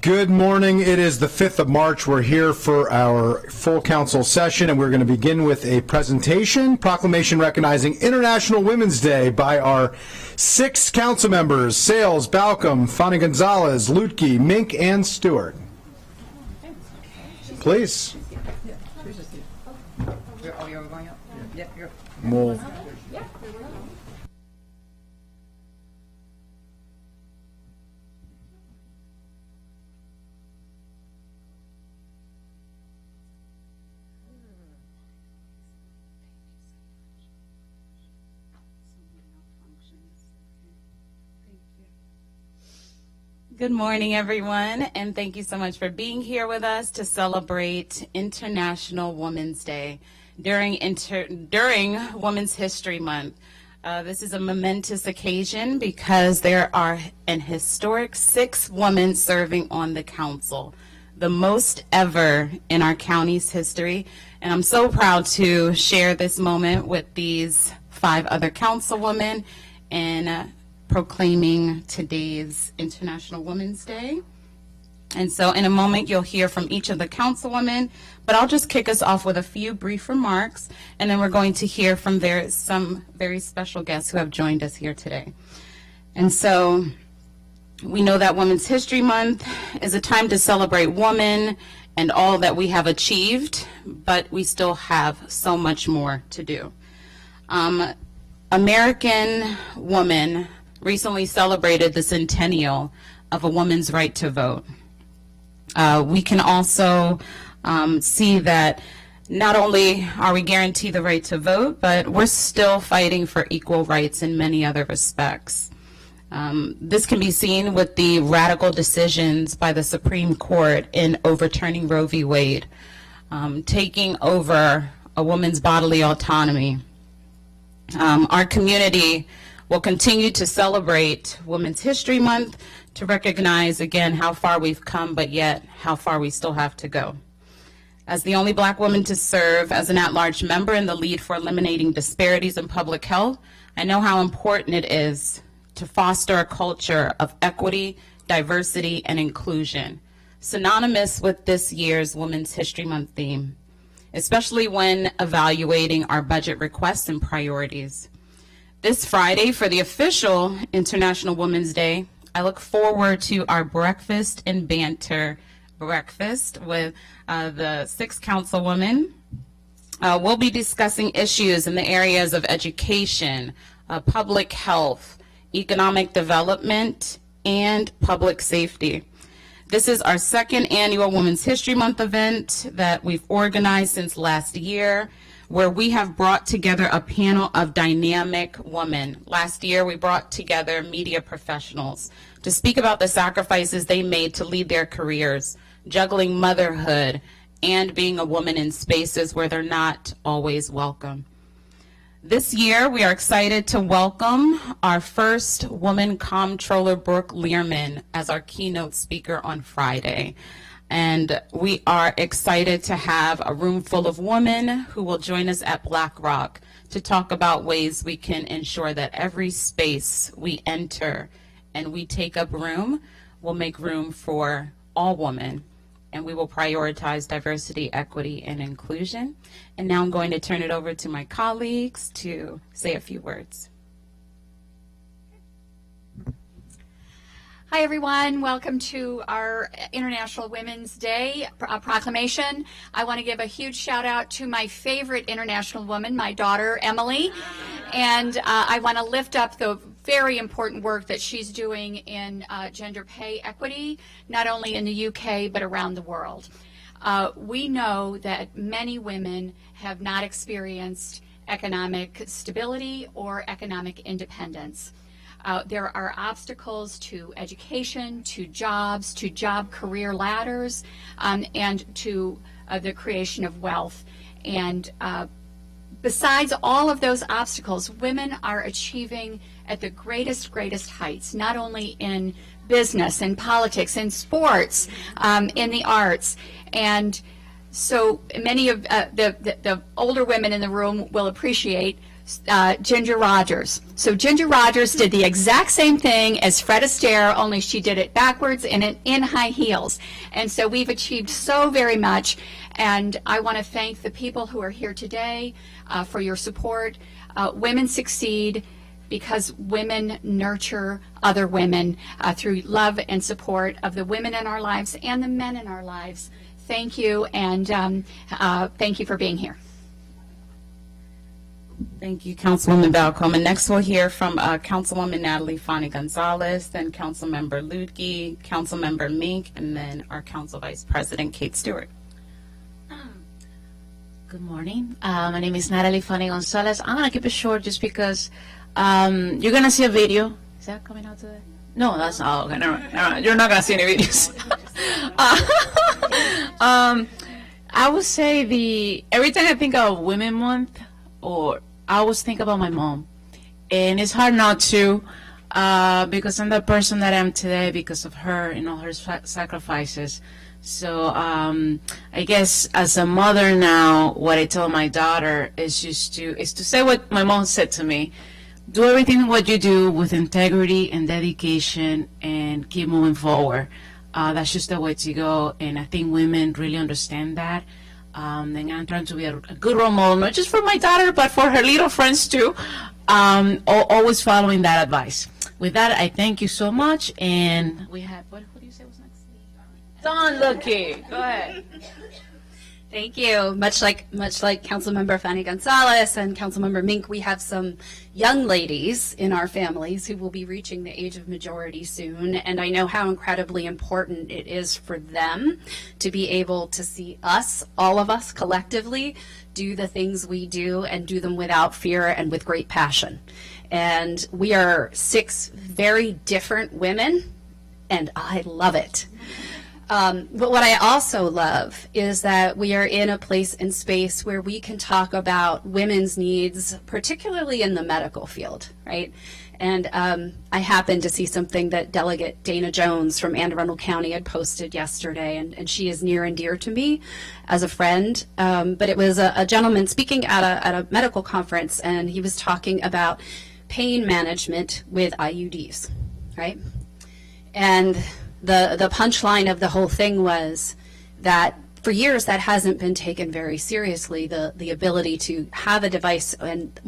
Good morning. It is the 5th of March. We're here for our full council session, and we're going to begin with a presentation, proclamation recognizing International Women's Day by our 6 council members, Sales, Balcom, Fani Gonzalez, Lutke, Mink, and Stewart. Please. We'll Good morning, everyone, and thank you so much for being here with us to celebrate International Women's Day during Women's History Month. This is a momentous occasion because there are an historic 6 women serving on the council, the most ever in our county's history, and I'm so proud to share this moment with these 5 other councilwomen and proclaiming today's International Women's Day. And so in a moment, you'll hear from each of the councilwomen, but I'll just kick us off with a few brief remarks, and then we're going to hear from some very special guests who have joined us here today. And so we know that Women's History Month is a time to celebrate women and all that we have achieved, but we still have so much more to do. American women recently celebrated the centennial of a woman's right to vote. We can also see that not only are we guaranteed the right to vote, but we're still fighting for equal rights in many other respects. This can be seen with the radical decisions by the Supreme Court in overturning Roe v. Wade, taking over a woman's bodily autonomy. Our community will continue to celebrate Women's History Month to recognize again how far we've come, but yet how far we still have to go. As the only Black woman to serve as an at-large member in the lead for eliminating disparities in public health, I know how important it is to foster a culture of equity, diversity, and inclusion, synonymous with this year's Women's History Month theme, especially when evaluating our budget requests and priorities. This Friday, for the official International Women's Day, I look forward to our breakfast and banter breakfast with the 6 councilwomen. We'll be discussing issues in the areas of education, public health, economic development, and public safety. This is our 2nd annual Women's History Month event that we've organized since last year, where we have brought together a panel of dynamic women. Last year, we brought together media professionals to speak about the sacrifices they made to lead their careers, juggling motherhood and being a woman in spaces where they're not always welcome. This year, we are excited to welcome our first woman comptroller, Brooke Learman, as our keynote speaker on Friday. And we are excited to have a room full of women who will join us at Black Rock to talk about ways we can ensure that every space we enter and we take up room will make room for all women. And we will prioritize diversity, equity, and inclusion. And now I'm going to turn it over to my colleagues to say a few words. Hi, everyone. Welcome to our International Women's Day proclamation. I want to give a huge shout out to my favorite international woman, my daughter, Emily. And I want to lift up the very important work that she's doing in gender pay equity, not only in the UK, but around the world. We know that many women have not experienced economic stability or economic independence. There are obstacles to education, to jobs, to job career ladders, and to the creation of wealth. And besides all of those obstacles, women are achieving at the greatest heights, not only in business, in politics, in sports, in the arts. And so many of the older women in the room will appreciate Ginger Rogers. So Ginger Rogers did the exact same thing as Fred Astaire, only she did it backwards and in high heels. And so we've achieved so very much. And I want to thank the people who are here today for your support. Women succeed because women nurture other women through love and support of the women in our lives and the men in our lives. Thank you, and thank you for being here. Thank you, Councilwoman Balcom. And next we'll hear from Councilwoman Natalie Fani Gonzalez, then Councilmember Lutke, Councilmember Mink, and then our Council Vice President, Kate Stewart. Good morning. My name is Natalie Fani Gonzalez. I'm going to keep it short just because you're going to see a video. Is that coming out today? No, that's not. Okay, never mind. You're not going to see any videos. I would say every time I think of Women Month, or I always think about my mom. And it's hard not to because I'm the person that I am today because of her and all her sacrifices. So I guess as a mother now, what I tell my daughter is to say what my mom said to me. Do everything what you do with integrity and dedication and keep moving forward. That's just the way to go. And I think women really understand that. And I'm trying to be a good role model, not just for my daughter, but for her little friends too. Always following that advice. With that, I thank you so much. And we have, what do you say was next? Don Lucky, go ahead. Thank you. Much like Councilmember Fani Gonzalez and Councilmember Mink, we have some young ladies in our families who will be reaching the age of majority soon, and I know how incredibly important it is for them to be able to see us, all of us collectively, do the things we do and do them without fear and with great passion. And we are 6 very different women, and I love it. But what I also love is that we are in a place and space where we can talk about women's needs, particularly in the medical field, right? And I happened to see something that Delegate Dana Jones from Anne Arundel County had posted yesterday, and she is near and dear to me as a friend. But it was a gentleman speaking at a medical conference, and he was talking about pain management with IUDs, right? And the punchline of the whole thing was that for years that hasn't been taken very seriously, the ability to have a device and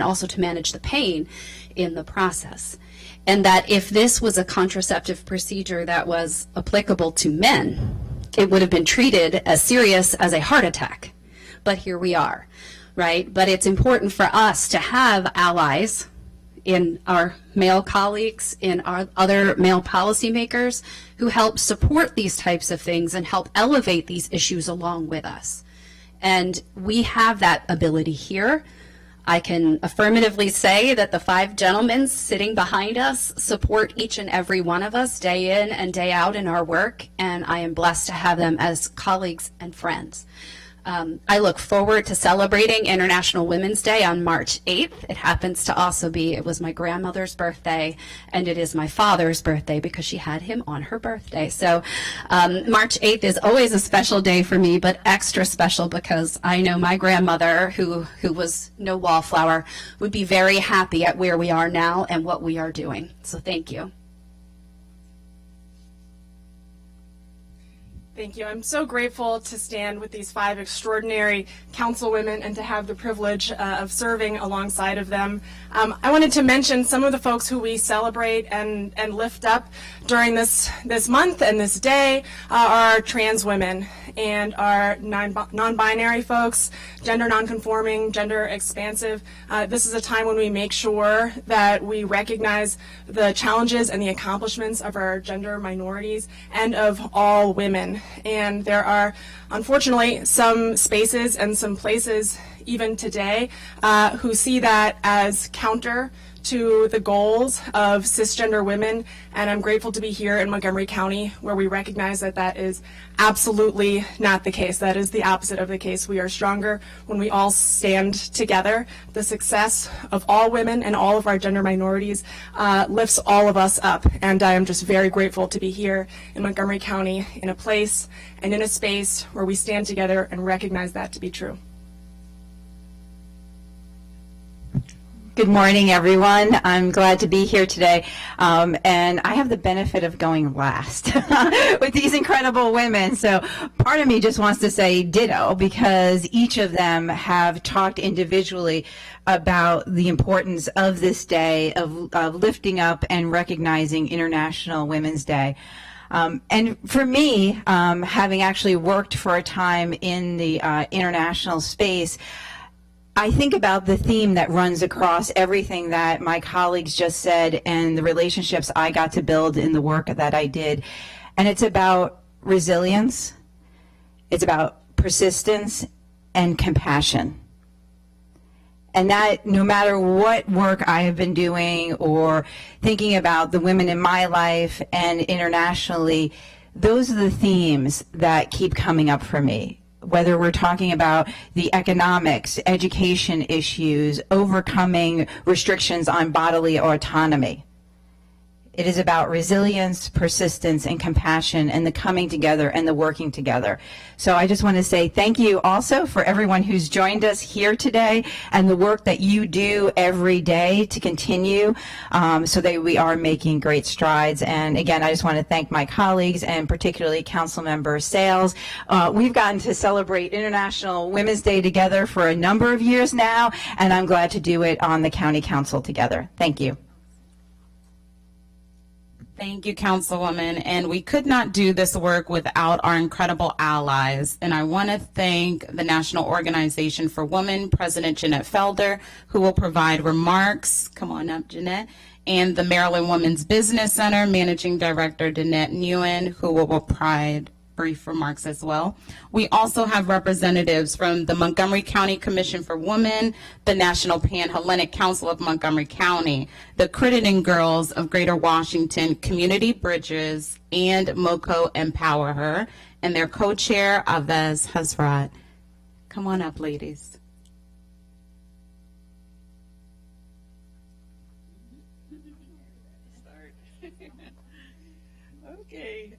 also to manage the pain in the process. And that if this was a contraceptive procedure that was applicable to men, it would have been treated as serious as a heart attack. But here we are, right? But it's important for us to have allies in our male colleagues, in our other male policymakers who help support these types of things and help elevate these issues along with us. And we have that ability here. I can affirmatively say that the 5 gentlemen sitting behind us support each and every one of us day in and day out in our work, and I am blessed to have them as colleagues and friends. I look forward to celebrating International Women's Day on March 8th. It happens to also be, it was my grandmother's birthday, and it is my father's birthday because she had him on her birthday. So March 8th is always a special day for me, but extra special because I know my grandmother, who was no wallflower, would be very happy at where we are now and what we are doing. So thank you. Thank you. I'm so grateful to stand with these 5 extraordinary councilwomen and to have the privilege of serving alongside of them. I wanted to mention some of the folks who we celebrate and lift up during this month and this day are trans women and our non-binary folks, gender non-conforming, gender expansive. This is a time when we make sure that we recognize the challenges and the accomplishments of our gender minorities and of all women. And there are, unfortunately, some spaces and some places even today who see that as counter to the goals of cisgender women, and I'm grateful to be here in Montgomery County where we recognize that that is absolutely not the case. That is the opposite of the case. We are stronger when we all stand together. The success of all women and all of our gender minorities lifts all of us up, and I am just very grateful to be here in Montgomery County in a place and in a space where we stand together and recognize that to be true. Good morning, everyone. I'm glad to be here today. And I have the benefit of going last with these incredible women. So part of me just wants to say ditto, because each of them have talked individually about the importance of this day, of lifting up and recognizing International Women's Day. And for me, having actually worked for a time in the international space, I think about the theme that runs across everything that my colleagues just said and the relationships I got to build in the work that I did. And it's about resilience, it's about persistence and compassion. And that no matter what work I have been doing or thinking about the women in my life and internationally, those are the themes that keep coming up for me. Whether we're talking about the economics, education issues, overcoming restrictions on bodily autonomy. It is about resilience, persistence, and compassion, and the coming together and the working together. So I just want to say thank you also for everyone who's joined us here today and the work that you do every day to continue so that we are making great strides. And again, I just want to thank my colleagues and particularly Councilmember Sales. We've gotten to celebrate International Women's Day together for a number of years now, and I'm glad to do it on the County Council together. Thank you. Thank you, Councilwoman. And we could not do this work without our incredible allies. And I want to thank the National Organization for Women, President Jeanette Felder, who will provide remarks. Come on up, Jeanette. And the Maryland Women's Business Center, Managing Director Danette Nguyen, who will provide brief remarks as well. We also have representatives from the Montgomery County Commission for Women, the National Pan-Hellenic Council of Montgomery County, the Crittenden Girls of Greater Washington, Community Bridges, and MoCo Empower Her, and their co-chair, Avez Hazrat. Come on up, ladies. Okay.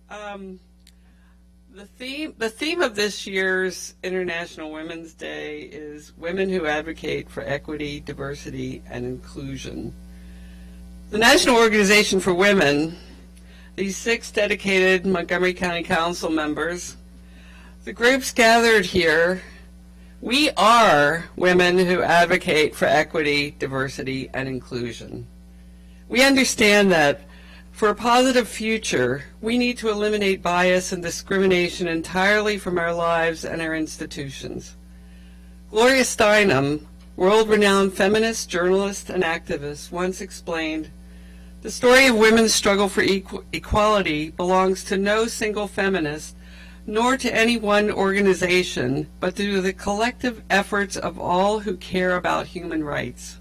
The theme of this year's International Women's Day is Women Who Advocate for Equity, Diversity, and Inclusion. The National Organization for Women, these 6 dedicated Montgomery County Council members, the groups gathered here, we are women who advocate for equity, diversity, and inclusion. We understand that for a positive future, we need to eliminate bias and discrimination entirely from our lives and our institutions. Gloria Steinem, world-renowned feminist, journalist, and activist, once explained, "The story of women's struggle for equality belongs to no single feminist, nor to any one organization, but to the collective efforts of all who care about human rights.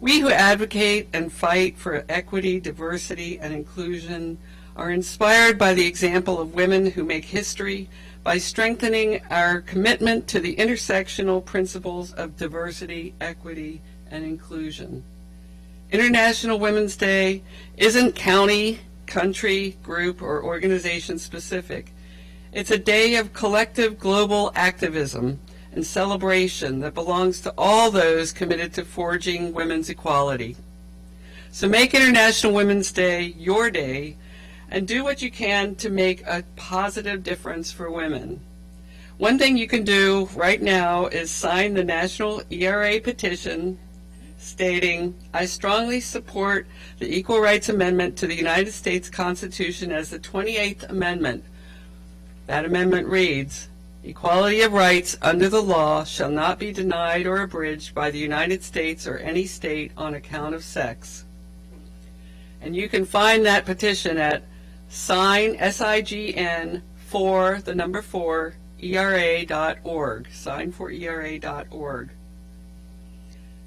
We who advocate and fight for equity, diversity, and inclusion are inspired by the example of women who make history by strengthening our commitment to the intersectional principles of diversity, equity, and inclusion." International Women's Day isn't county, country, group, or organization specific. It's a day of collective global activism and celebration that belongs to all those committed to forging women's equality. So make International Women's Day your day and do what you can to make a positive difference for women. One thing you can do right now is sign the National ERA petition stating, "I strongly support the Equal Rights Amendment to the United States Constitution as the 28th Amendment." That amendment reads, "Equality of rights under the law shall not be denied or abridged by the United States or any state on account of sex." And you can find that petition at sign, SIGN, 4, the number 4, ERA.org, sign4ERA.org.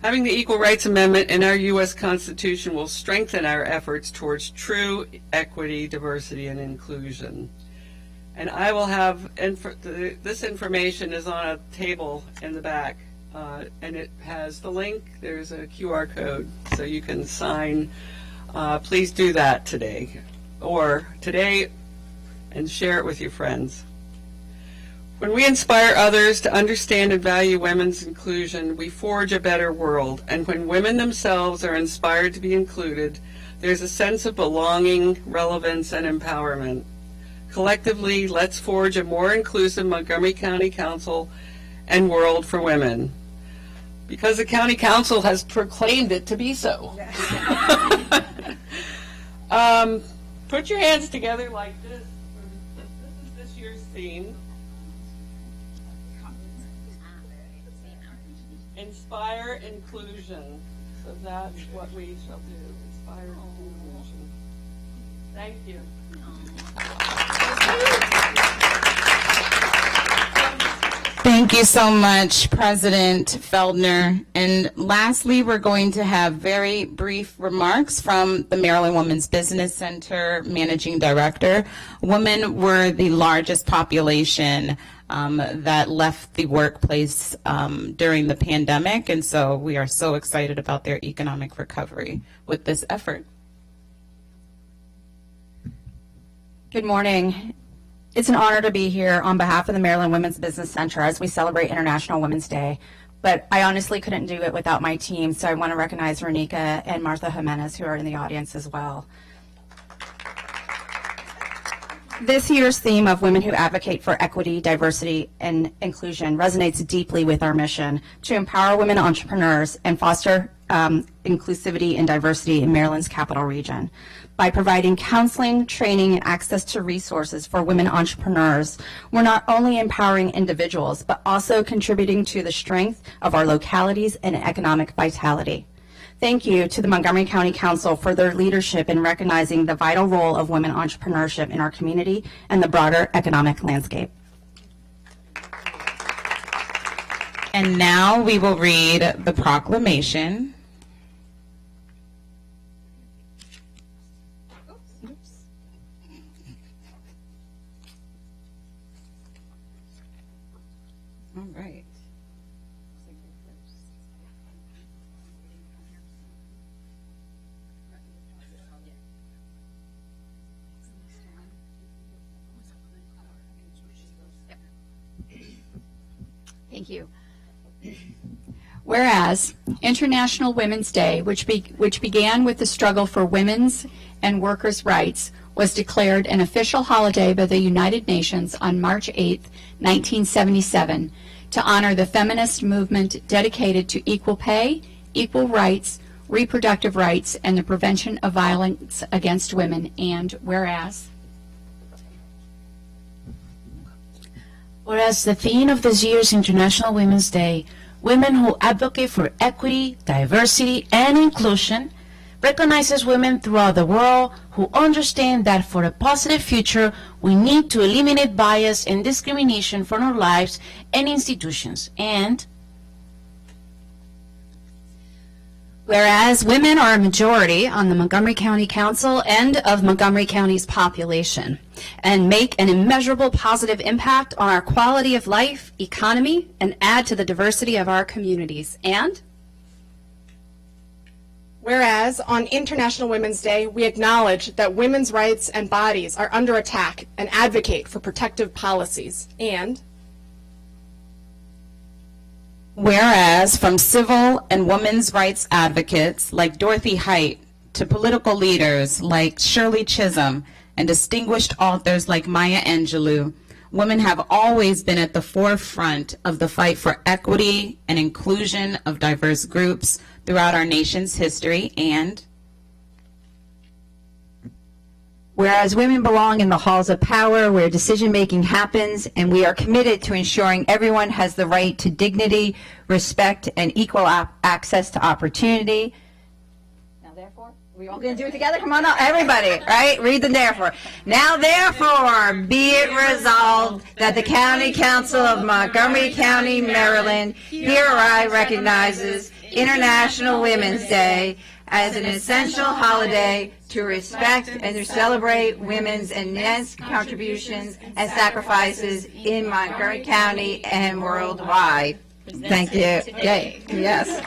Having the Equal Rights Amendment in our U.S. Constitution will strengthen our efforts towards true equity, diversity, and inclusion. And I will have, this information is on a table in the back, and it has the link. There's a QR code, so you can sign. Please do that today, and share it with your friends. When we inspire others to understand and value women's inclusion, we forge a better world. And when women themselves are inspired to be included, there's a sense of belonging, relevance, and empowerment. Collectively, let's forge a more inclusive Montgomery County Council and world for women. Because the County Council has proclaimed it to be so. Put your hands together like this. This is this year's theme. Inspire inclusion. So that's what we shall do. Inspire inclusion. Thank you. Thank you so much, President Feldner. And lastly, we're going to have very brief remarks from the Maryland Women's Business Center Managing Director. Women were the largest population that left the workplace during the pandemic, and so we are so excited about their economic recovery with this effort. Good morning. It's an honor to be here on behalf of the Maryland Women's Business Center as we celebrate International Women's Day. But I honestly couldn't do it without my team, so I want to recognize Ronika and Martha Jimenez, who are in the audience as well. This year's theme of women who advocate for equity, diversity, and inclusion resonates deeply with our mission to empower women entrepreneurs and foster inclusivity and diversity in Maryland's capital region. By providing counseling, training, and access to resources for women entrepreneurs, we're not only empowering individuals, but also contributing to the strength of our localities and economic vitality. Thank you to the Montgomery County Council for their leadership in recognizing the vital role of women entrepreneurship in our community and the broader economic landscape. And now we will read the proclamation. All right. Thank you. Whereas International Women's Day, which began with the struggle for women's and workers' rights, was declared an official holiday by the United Nations on March 8, 1977, to honor the feminist movement dedicated to equal pay, equal rights, reproductive rights, and the prevention of violence against women. And whereas the theme of this year's International Women's Day, women who advocate for equity, diversity, and inclusion, recognizes women throughout the world who understand that for a positive future, we need to eliminate bias and discrimination from our lives and institutions. And whereas women are a majority on the Montgomery County Council and of Montgomery County's population, and make an immeasurable positive impact on our quality of life, economy, and add to the diversity of our communities. And whereas on International Women's Day, we acknowledge that women's rights and bodies are under attack and advocate for protective policies. And whereas from civil and women's rights advocates like Dorothy Height to political leaders like Shirley Chisholm and distinguished authors like Maya Angelou, women have always been at the forefront of the fight for equity and inclusion of diverse groups throughout our nation's history. And whereas women belong in the halls of power where decision-making happens, and we are committed to ensuring everyone has the right to dignity, respect, and equal access to opportunity. Now, therefore, are we all going to do it together? Come on up, everybody, right? Read the therefore. Now, therefore, be it resolved that the County Council of Montgomery County, Maryland, hereby recognizes International Women's Day as an essential holiday to respect and to celebrate women's immense contributions and sacrifices in Montgomery County and worldwide. Thank you. Yay. Yes.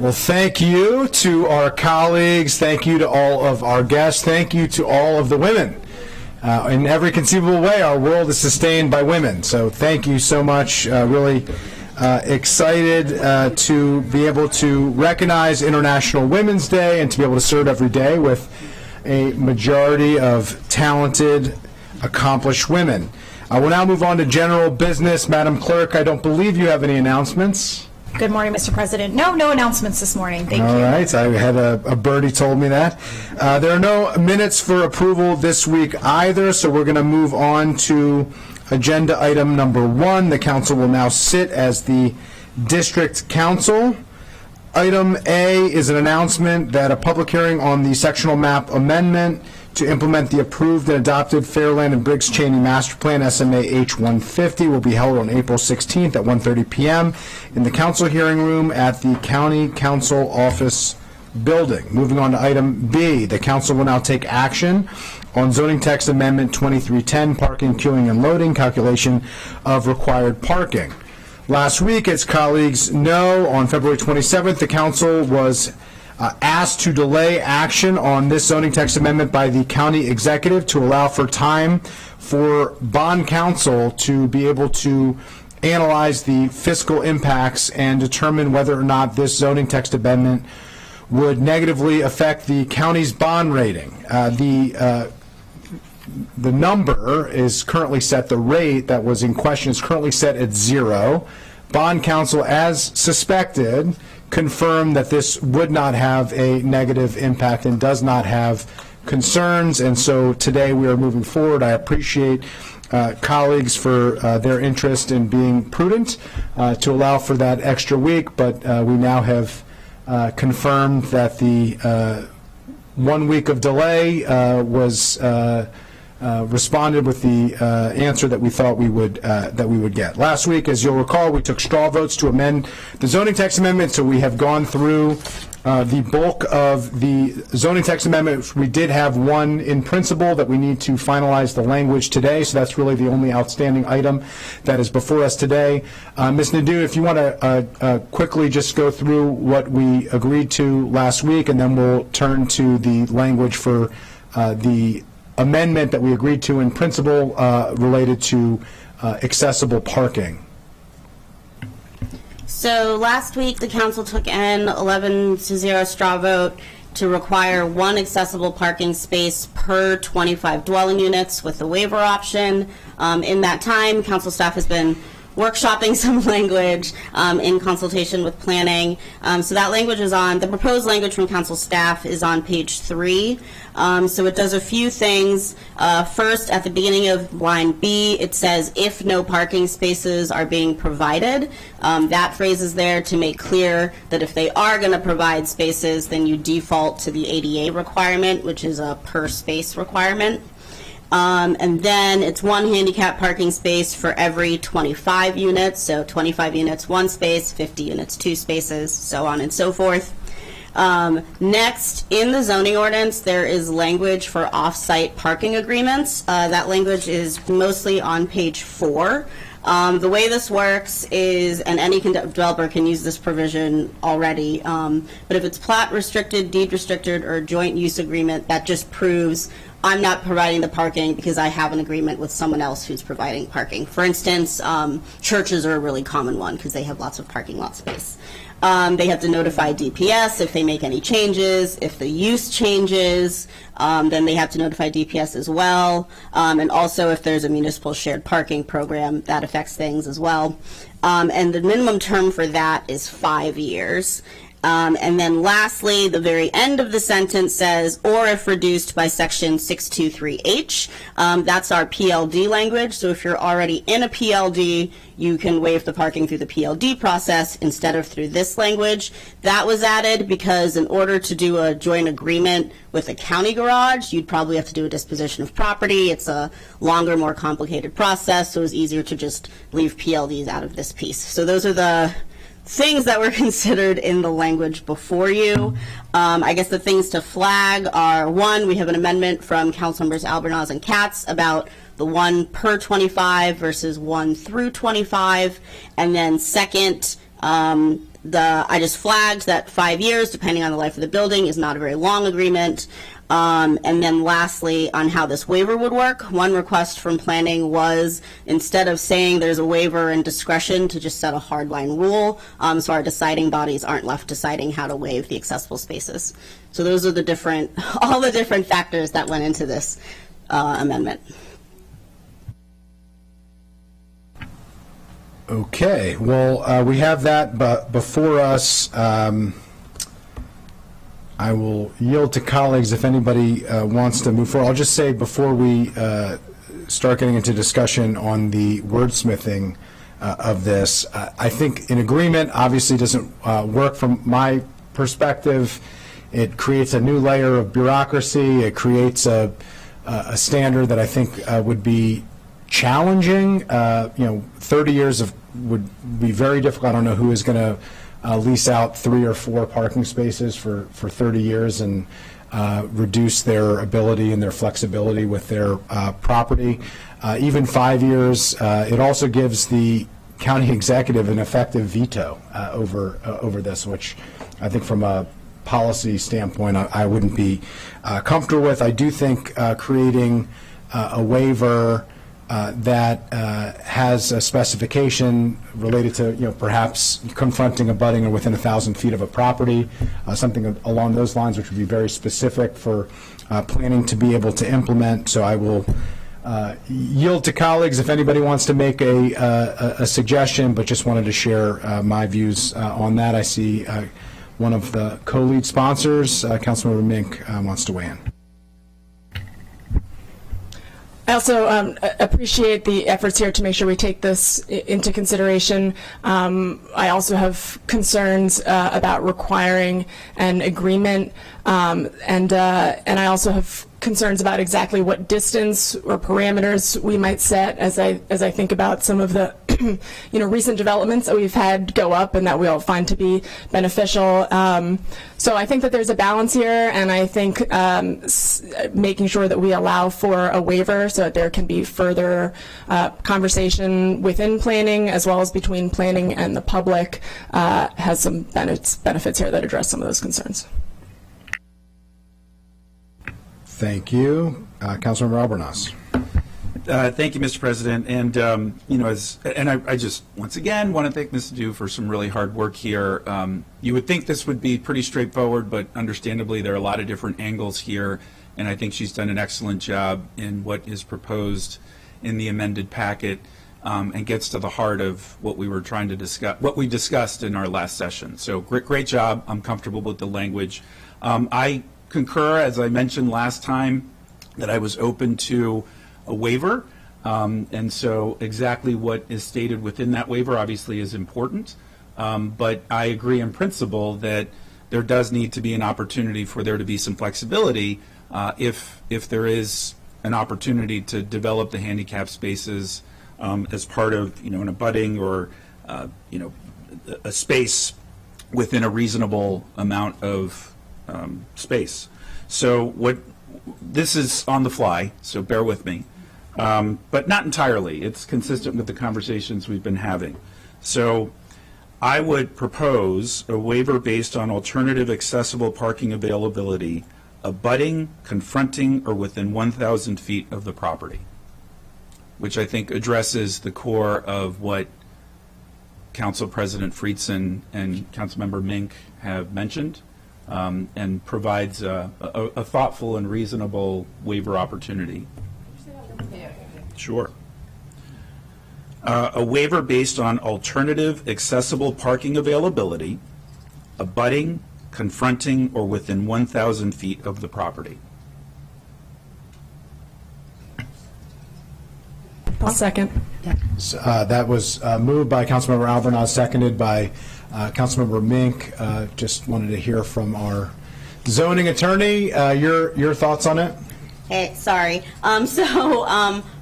Well, thank you to our colleagues. Thank you to all of our guests. Thank you to all of the women. In every conceivable way, our world is sustained by women. So thank you so much. Really excited to be able to recognize International Women's Day and to be able to serve every day with a majority of talented, accomplished women. We'll now move on to general business. Madam Clerk, I don't believe you have any announcements. Good morning, Mr. President. No announcements this morning. Thank All you. right, I had a birdie told me that. There are no minutes for approval this week either, so we're going to move on to agenda item number 1. The council will now sit as the district council. Item A is an announcement that a public hearing on the sectional map amendment to implement the approved and adopted Fairland and Briggs Cheney Master Plan SMA H150 will be held on April 16th at 1:30 p.m. in the council hearing room at the County Council Office Building. Moving on to item B, the council will now take action on zoning text amendment 2310, parking, queuing, and loading, calculation of required parking. Last week, as colleagues know, on February 27th, the council was asked to delay action on this zoning text amendment by the county executive to allow for time for bond counsel to be able to analyze the fiscal impacts and determine whether or not this zoning text amendment would negatively affect the county's bond rating. The number is currently set, the rate that was in question is currently set at 0. Bond counsel, as suspected, confirmed that this would not have a negative impact and does not have concerns, and so today we are moving forward. I appreciate colleagues for their interest in being prudent to allow for that extra week, but we now have confirmed that the 1 week of delay was responded with the answer that we thought we would get. Last week, as you'll recall, we took straw votes to amend the zoning text amendment, so we have gone through the bulk of the zoning text amendment. We did have one in principle that we need to finalize the language today, so that's really the only outstanding item that is before us today. Ms. Nadeau, if you want to quickly just go through what we agreed to last week, and then we'll turn to the language for the amendment that we agreed to in principle related to accessible parking. So last week, the council took an 11-0 straw vote to require 1 accessible parking space per 25 dwelling units with the waiver option. In that time, council staff has been workshopping some language in consultation with planning. So that language is on, the proposed language from council staff is on page 3. So it does a few things. First, at the beginning of line B, it says, if no parking spaces are being provided. That phrase is there to make clear that if they are going to provide spaces, then you default to the ADA requirement, which is a per space requirement. And then it's 1 handicap parking space for every 25 units. So 25 units, 1 space, 50 units, 2 spaces, so on and so forth. Next, in the zoning ordinance, there is language for off-site parking agreements. That language is mostly on page 4. The way this works is, and any developer can use this provision already, but if it's plat restricted, deed restricted, or joint use agreement, that just proves I'm not providing the parking because I have an agreement with someone else who's providing parking. For instance, churches are a really common one because they have lots of parking lot space. They have to notify DPS if they make any changes. If the use changes, then they have to notify DPS as well. And also if there's a municipal shared parking program, that affects things as well. And the minimum term for that is 5 years. And then lastly, the very end of the sentence says, or if reduced by section 623H, that's our PLD language. So if you're already in a PLD, you can waive the parking through the PLD process instead of through this language. That was added because in order to do a joint agreement with a county garage, you'd probably have to do a disposition of property. It's a longer, more complicated process, so it was easier to just leave PLDs out of this piece. So those are the things that were considered in the language before you. I guess the things to flag are, 1, we have an amendment from Councilmembers Albornoz and Katz about the 1 per 25 versus 1 through 25. And then second, I just flagged that 5 years, depending on the life of the building, is not a very long agreement. And then lastly, on how this waiver would work, one request from planning was, instead of saying there's a waiver and discretion, to just set a hardline rule, so our deciding bodies aren't left deciding how to waive the accessible spaces. So those are all the different factors that went into this amendment. Okay, well, we have that, but before us, I will yield to colleagues if anybody wants to move forward. I'll just say before we start getting into discussion on the wordsmithing of this, I think an agreement obviously doesn't work from my perspective. It creates a new layer of bureaucracy. It creates a standard that I think would be challenging. 30 years would be very difficult. I don't know who is going to lease out 3 or 4 parking spaces for 30 years and reduce their ability and their flexibility with their property. Even 5 years, it also gives the county executive an effective veto over this, which I think from a policy standpoint I wouldn't be comfortable with. I do think creating a waiver that has a specification related to, perhaps confronting a budding or within 1,000 feet of a property, something along those lines, which would be very specific for planning to be able to implement. So I will yield to colleagues if anybody wants to make a suggestion, but just wanted to share my views on that. I see one of the co-lead sponsors, Councilmember Mink, wants to weigh in. I also appreciate the efforts here to make sure we take this into consideration. I also have concerns about requiring an agreement, and I also have concerns about exactly what distance or parameters we might set as I think about some of the recent developments that we've had go up and that we all find to be beneficial. So I think that there's a balance here, and I think making sure that we allow for a waiver so that there can be further conversation within planning as well as between planning and the public has some benefits here that address some of those concerns. Thank you. Councilmember Albornoz. Thank you, Mr. President. And, I just, once again, want to thank Ms. Dew for some really hard work here. You would think this would be pretty straightforward, but understandably, there are a lot of different angles here. And I think she's done an excellent job in what is proposed in the amended packet and gets to the heart of what we were trying to discuss, what we discussed in our last session. So great job. I'm comfortable with the language. I concur, as I mentioned last time, that I was open to a waiver, and so exactly what is stated within that waiver obviously is important, but I agree in principle that there does need to be an opportunity for there to be some flexibility if there is an opportunity to develop the handicap spaces as part of an abutting or a space within a reasonable amount of space. So this is on the fly, so bear with me, but not entirely. It's consistent with the conversations we've been having. So I would propose a waiver based on alternative accessible parking availability, abutting, confronting, or within 1,000 feet of the property, which I think addresses the core of what Council President Friedson and Councilmember Mink have mentioned. And provides a thoughtful and reasonable waiver opportunity. Sure. A waiver based on alternative accessible parking availability, abutting, confronting, or within 1,000 feet of the property. I'll second. That was moved by Councilmember Albornoz, seconded by Councilmember Mink. Just wanted to hear from our zoning attorney. Your thoughts on it? Hey, sorry.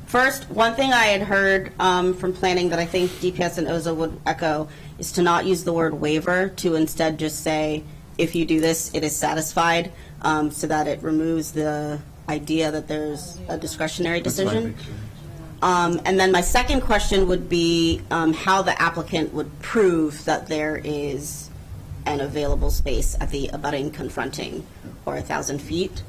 First, one thing I had heard from planning that I think DPS and OZA would echo is to not use the word waiver, to instead just say, if you do this, it is satisfied, so that it removes the idea that there's a discretionary decision. And then my second question would be how the applicant would prove that there is an available space at the abutting confronting or 1,000 feet.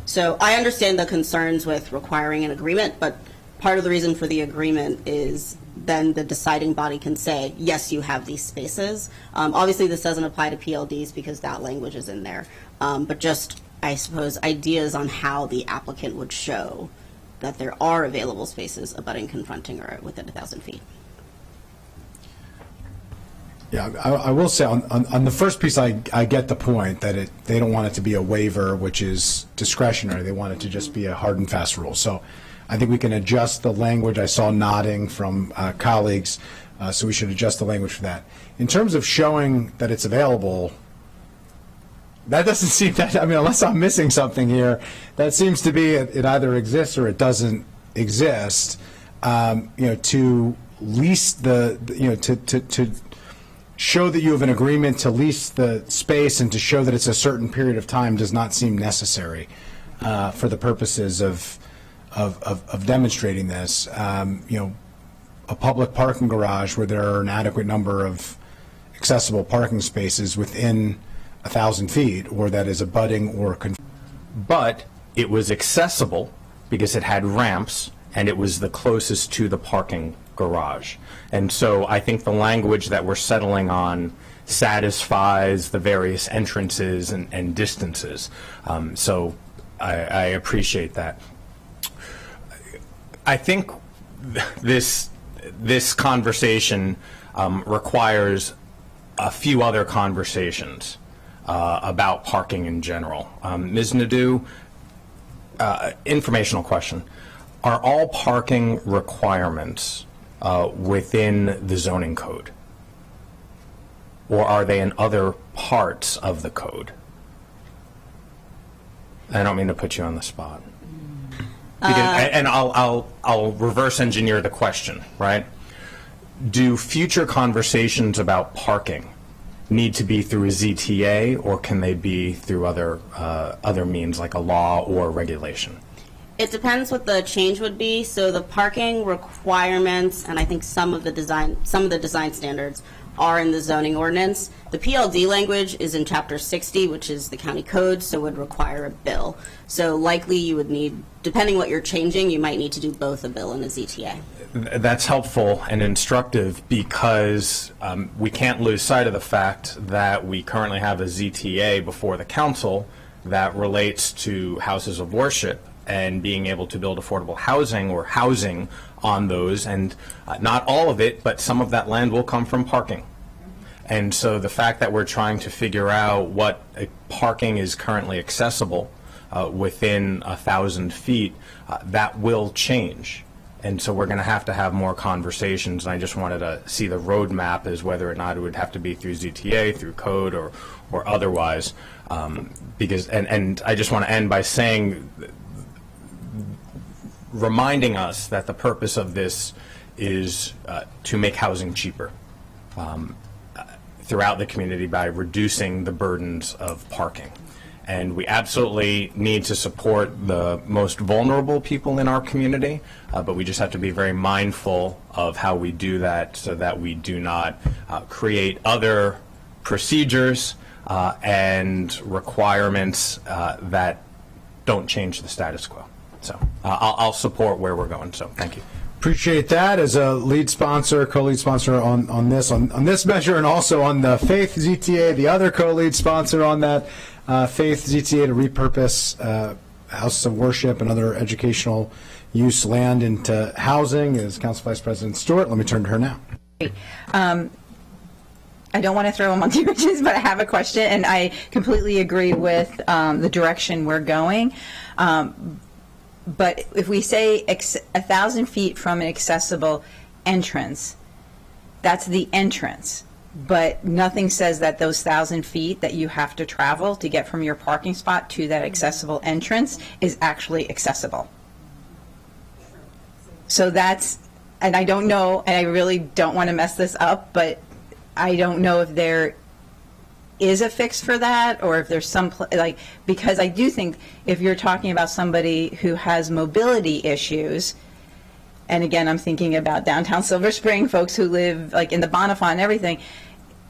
So I understand the concerns with requiring an agreement, but part of the reason for the agreement is then the deciding body can say, yes, you have these spaces. Obviously, this doesn't apply to PLDs because that language is in there. But just, I suppose, ideas on how the applicant would show that there are available spaces abutting confronting or within 1,000 feet. Yeah, I will say on the first piece, I get the point that they don't want it to be a waiver, which is discretionary. They want it to just be a hard and fast rule. So I think we can adjust the language. I saw nodding from colleagues, so we should adjust the language for that. In terms of showing that it's available, that doesn't seem that, I mean, unless I'm missing something here, that seems to be it either exists or it doesn't exist. To lease to show that you have an agreement to lease the space and to show that it's a certain period of time does not seem necessary for the purposes of demonstrating this. A public parking garage where there are an adequate number of accessible parking spaces within 1,000 feet, or that is abutting or. But it was accessible because it had ramps and it was the closest to the parking garage. And so I think the language that we're settling on satisfies the various entrances and distances. So I appreciate that. I think this conversation requires a few other conversations about parking in general. Ms. Nadeau, informational question. Are all parking requirements within the zoning code? Or are they in other parts of the code? I don't mean to put you on the spot. And I'll reverse engineer the question, right? Do future conversations about parking need to be through a ZTA, or can they be through other means like a law or regulation? It depends what the change would be. So the parking requirements, and I think some of the design standards are in the zoning ordinance. The PLD language is in Chapter 60, which is the county code, so would require a bill. So likely you would need, depending what you're changing, you might need to do both a bill and a ZTA. That's helpful and instructive because we can't lose sight of the fact that we currently have a ZTA before the council that relates to houses of worship and being able to build affordable housing or housing on those. And not all of it, but some of that land will come from parking. And so the fact that we're trying to figure out what parking is currently accessible within 1,000 feet, that will change. And so we're going to have more conversations. And I just wanted to see the roadmap as whether or not it would have to be through ZTA, through code, or otherwise. Because and I just want to end by saying, reminding us that the purpose of this is to make housing cheaper throughout the community by reducing the burdens of parking. And we absolutely need to support the most vulnerable people in our community, but we just have to be very mindful of how we do that so that we do not create other procedures and requirements that don't change the status quo. So I'll support where we're going, so thank you. Appreciate that as a lead sponsor, co-lead sponsor on this measure, and also on the Faith ZTA, the other co-lead sponsor on that Faith ZTA to repurpose houses of worship and other educational use land into housing is Council Vice President Stewart. Let me turn to her now. I don't want to throw them on directions, but I have a question, and I completely agree with the direction we're going. But if we say 1,000 feet from an accessible entrance, that's the entrance. But nothing says that those 1,000 feet that you have to travel to get from your parking spot to that accessible entrance is actually accessible. So that's, and I don't know, and I really don't want to mess this up, but I don't know if there is a fix for that, or if there's some, because I do think if you're talking about somebody who has mobility issues, And again, I'm thinking about downtown Silver Spring, folks who live like in the Bonifant and everything.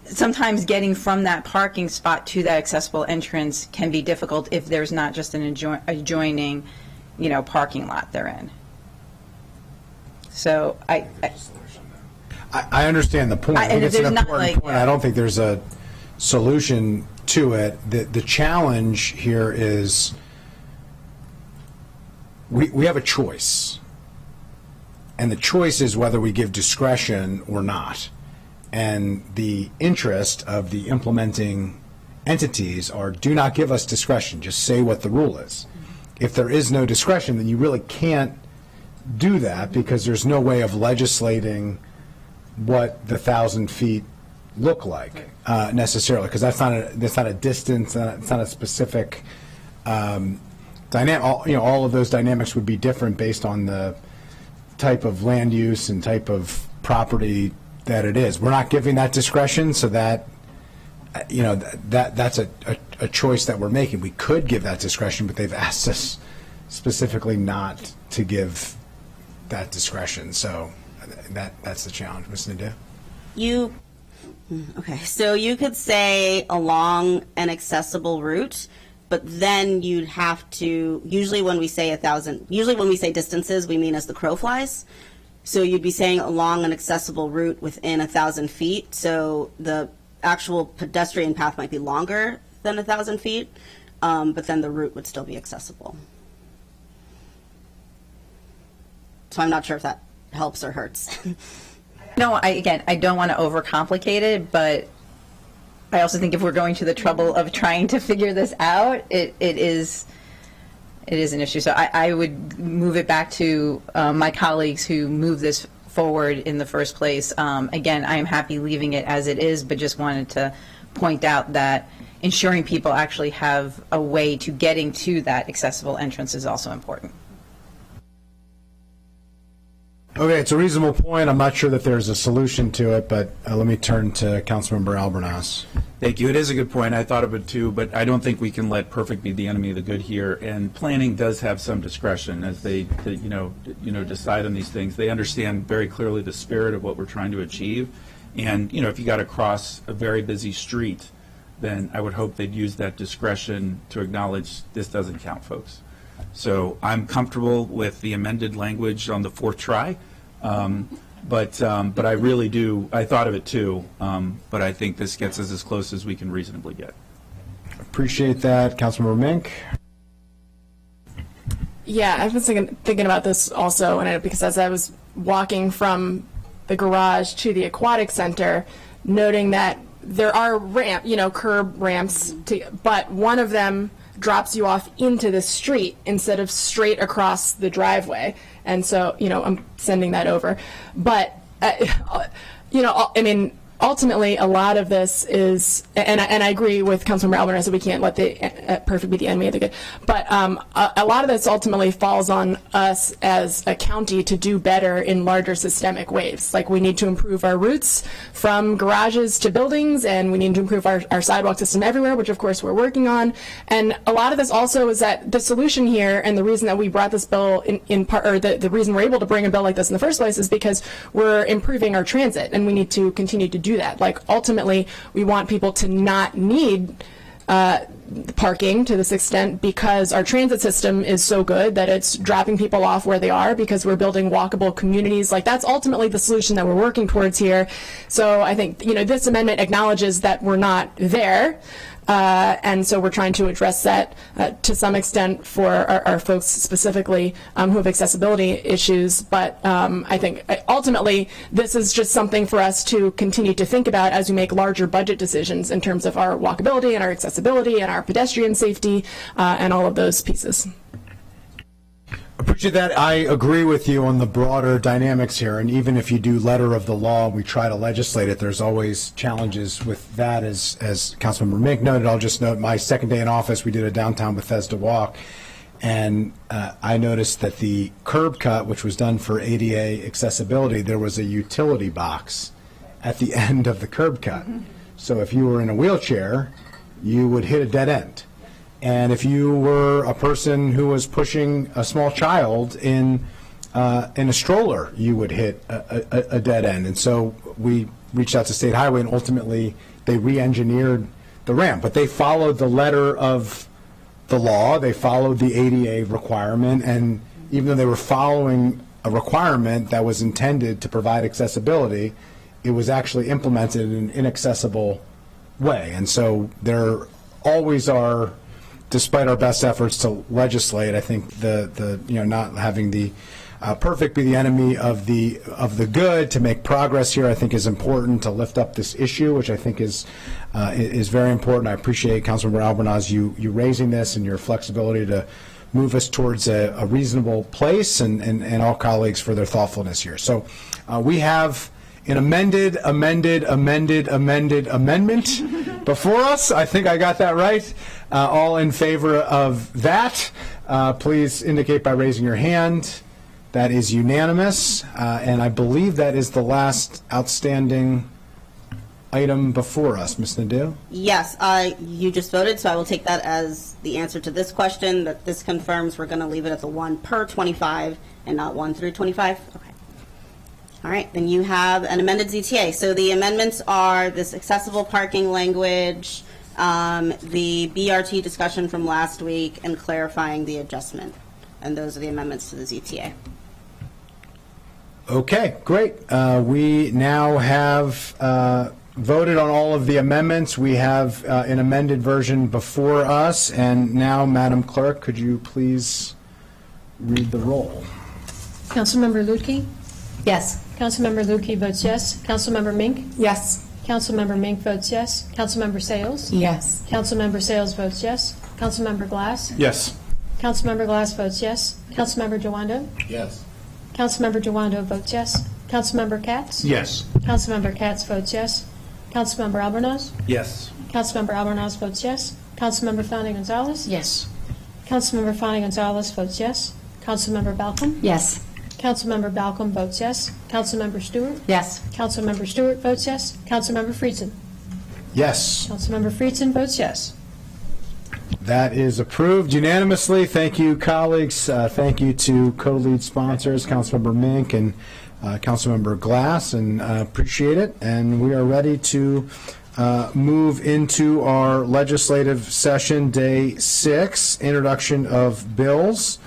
Sometimes getting from that parking spot to that accessible entrance can be difficult if there's not just an adjoining, parking lot they're in. So I understand the point. I think and it's an there's not, important point. I don't think there's a solution to it. The challenge here is we have a choice. And the choice is whether we give discretion or not. And the interest of the implementing entities are, do not give us discretion, just say what the rule is. If there is no discretion, then you really can't do that because there's no way of legislating what the 1,000 feet look like necessarily, because that's not a distance, it's not a specific dynamic. All of those dynamics would be different based on the type of land use and type of property that it is. We're not giving that discretion, so that that's a choice that we're making. We could give that discretion, but they've asked us specifically not to give that discretion. So that's the challenge. Ms. Nadeau? Okay, so you could say along an accessible route, but then you'd have to, usually when we say distances, we mean as the crow flies. So you'd be saying along an accessible route within 1,000 feet. So the actual pedestrian path might be longer than 1,000 feet, but then the route would still be accessible. So I'm not sure if that helps or hurts. No, I don't want to overcomplicate it, but I also think if we're going to the trouble of trying to figure this out, it is an issue. So I would move it back to my colleagues who moved this forward in the first place. Again, I am happy leaving it as it is, but just wanted to point out that ensuring people actually have a way to getting to that accessible entrance is also important. Okay, it's a reasonable point. I'm not sure that there's a solution to it, but let me turn to Councilmember Albornoz. Thank you. It is a good point. I thought of it too, but I don't think we can let perfect be the enemy of the good here. And planning does have some discretion as they decide on these things. They understand very clearly the spirit of what we're trying to achieve. And if you got to cross a very busy street, then I would hope they'd use that discretion to acknowledge this doesn't count, folks. So I'm comfortable with the amended language on the fourth try. But I really do, I thought of it too, but I think this gets us as close as we can reasonably get. Appreciate that. Councilmember Mink? Yeah, I've been thinking about this also, because as I was walking from the garage to the aquatic center, noting that there are curb ramps, but one of them drops you off into the street instead of straight across the driveway. And so, I'm sending that over. But, ultimately, a lot of this is, and I agree with Councilmember Albornoz that we can't let the perfect be the enemy of the good. But a lot of this ultimately falls on us as a county to do better in larger systemic ways. Like we need to improve our routes from garages to buildings, and we need to improve our sidewalk system everywhere, which of course we're working on. And a lot of this also is that the solution here, and the reason that we brought this bill in part, or the reason we're able to bring a bill like this in the first place, is because we're improving our transit, and we need to continue to do that. Like ultimately, we want people to not need parking to this extent because our transit system is so good that it's dropping people off where they are, because we're building walkable communities. Like that's ultimately the solution that we're working towards here. So I think this amendment acknowledges that we're not there. And so we're trying to address that to some extent for our folks specifically who have accessibility issues. But I think ultimately this is just something for us to continue to think about as we make larger budget decisions in terms of our walkability and our accessibility and our pedestrian safety and all of those pieces. Appreciate that. I agree with you on the broader dynamics here, and even if you do letter of the law, we try to legislate it, there's always challenges with that. As Councilmember Mink noted, I'll just note my second day in office, we did a downtown Bethesda walk, and I noticed that the curb cut, which was done for ADA accessibility, there was a utility box at the end of the curb cut. So if you were in a wheelchair, you would hit a dead end. And if you were a person who was pushing a small child in in a stroller, you would hit a dead end. And so we reached out to State Highway, and ultimately they re-engineered the ramp. But they followed the letter of the law. They followed the ADA requirement. And even though they were following a requirement that was intended to provide accessibility, it was actually implemented in an inaccessible way. And so there always are, despite our best efforts to legislate, I think the not having the perfect be the enemy of the good, to make progress here, I think is important, to lift up this issue, which I think is very important. I appreciate Councilmember Albornoz you raising this and your flexibility to move us towards a reasonable place, and all colleagues for their thoughtfulness here. So we have an amendment before us. I think I got that right. All in favor of that, please indicate by raising your hand. That is unanimous, and I believe that is the last outstanding item before us. Ms. Nadeau? Yes, you just voted, so I will take that as the answer to this question, that this confirms we're going to leave it at the 1 per 25 and not 1 through 25? Okay. All right, then you have an amended ZTA. So the amendments are this accessible parking language, the BRT discussion from last week, and clarifying the adjustment. And those are the amendments to the ZTA. Okay, great. We now have voted on all of the amendments. We have an amended version before us. And now, Madam Clerk, could you please read the roll? Councilmember Lutke? Yes. Councilmember Lutke votes yes. Councilmember Mink? Yes. Councilmember Mink votes yes. Councilmember Sales? Yes. Councilmember Sales votes yes. Councilmember Glass? Yes. Councilmember Glass votes yes. Councilmember Jawando? Yes. Councilmember Jawando votes yes. Councilmember Katz? Yes. Councilmember Katz votes yes. Councilmember Albornoz? Yes. Councilmember Albornoz votes yes. Councilmember Fani Gonzalez? Yes. Councilmember Fani Gonzalez votes yes. Councilmember Balcom? Yes. Councilmember Balcom votes yes. Councilmember Stewart? Yes. Councilmember Stewart votes yes. Councilmember Friedson? Yes. Councilmember Friedson votes yes. That is approved unanimously. Thank you, colleagues. Thank you to co-lead sponsors, Councilmember Mink and Councilmember Glass, and appreciate it. And we are ready to move into our legislative session, day 6, introduction of bills.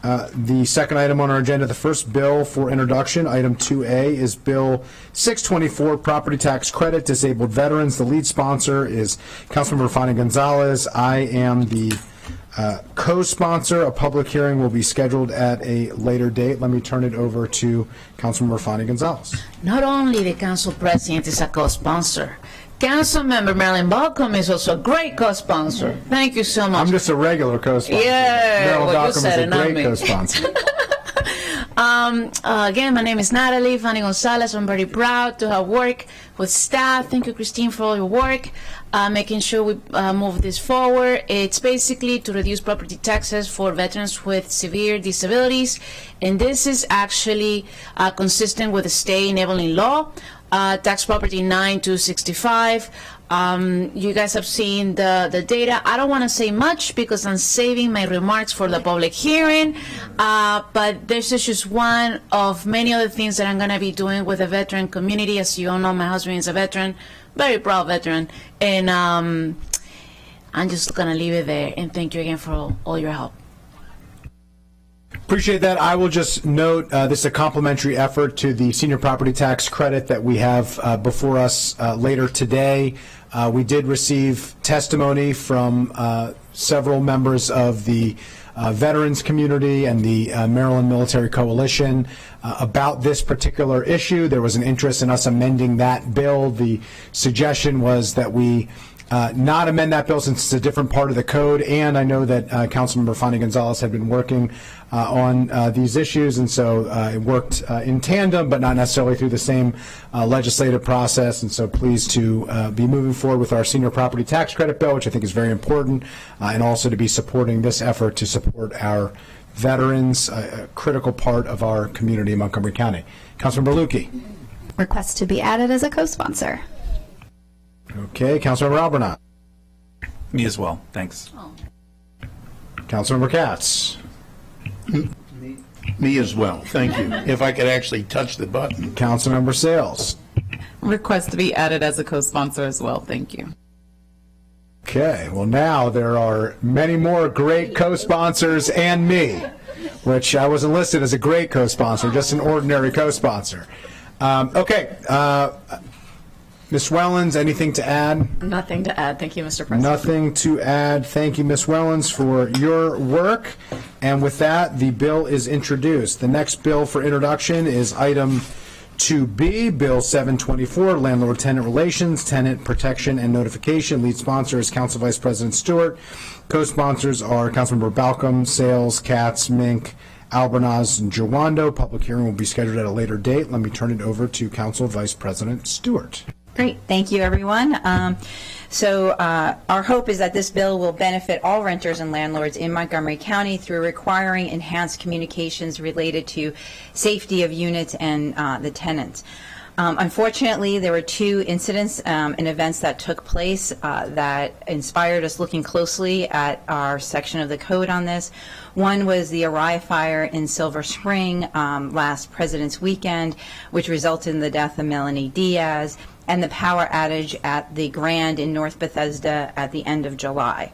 The second item on our agenda, the first bill for introduction, item 2A, is Bill 624, Property Tax Credit, Disabled Veterans. The lead sponsor is Councilmember Fani Gonzalez. I am the co-sponsor. A public hearing will be scheduled at a later date. Let me turn it over to Councilmember Fani Gonzalez. Not only the council president is a co-sponsor, Councilmember Marilyn Balcom is also a great co-sponsor. Thank you so much. I'm just a regular co-sponsor. Yeah, Marilyn well, you Balcom said is it, a not great me. co-sponsor. Again, my name is Natalie Fani Gonzalez. I'm very proud to have worked with staff. Thank you, Christine, for all your work, making sure we move this forward. It's basically to reduce property taxes for veterans with severe disabilities, and this is actually consistent with the state enabling law. Tax property 9 to 65. You guys have seen the data. I don't want to say much because I'm saving my remarks for the public hearing, but this is just one of many other things that I'm going to be doing with the veteran community. As you all know, my husband is a veteran, very proud veteran, and I'm just going to leave it there, and thank you again for all your help. Appreciate that. I will just note this is a complementary effort to the senior property tax credit that we have before us later today. We did receive testimony from several members of the veterans community and the Maryland Military Coalition about this particular issue. There was an interest in us amending that bill. The suggestion was that we not amend that bill since it's a different part of the code, and I know that Councilmember Fani Gonzalez had been working on these issues, and so it worked in tandem, but not necessarily through the same legislative process, and so pleased to be moving forward with our senior property tax credit bill, which I think is very important, and also to be supporting this effort to support our veterans, a critical part of our community in Montgomery County. Councilmember Lukey. Request to be added as a co-sponsor. Okay, Councilmember Albornoz. Me as well. Thanks. Councilmember Katz. Me as well, thank you. If I could actually touch the button. Councilmember Sales. Request to be added as a co-sponsor as well. Thank you. Okay, well, now there are many more great co-sponsors and me, which I wasn't listed as a great co-sponsor, just an ordinary co-sponsor. Okay, Ms. Wellens, anything to add? Nothing to add. Thank you, Mr. President. Nothing to add. Thank you, Ms. Wellens, for your work. And with that, the bill is introduced. The next bill for introduction is item 2B, Bill 724, Landlord-Tenant Relations, Tenant Protection and Notification. Lead sponsor is Council Vice President Stewart. Co-sponsors are Councilmember Balcom, Sales, Katz, Mink, Albernaz, and Jawando. Public hearing will be scheduled at a later date. Let me turn it over to Council Vice President Stewart. Great. Thank you, everyone. Our hope is that this bill will benefit all renters and landlords in Montgomery County through requiring enhanced communications related to safety of units and the tenants. Unfortunately, there were two incidents and events that took place that inspired us looking closely at our section of the code on this. One was the Arai fire in Silver Spring last President's Weekend, which resulted in the death of Melanie Diaz, and the power outage at the Grand in North Bethesda at the end of July.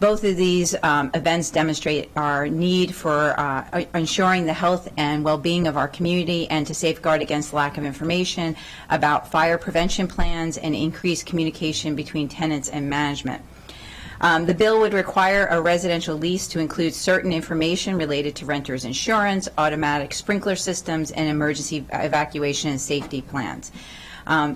Both of these events demonstrate our need for ensuring the health and well-being of our community and to safeguard against lack of information about fire prevention plans and increased communication between tenants and management. The bill would require a residential lease to include certain information related to renters' insurance, automatic sprinkler systems, and emergency evacuation and safety plans.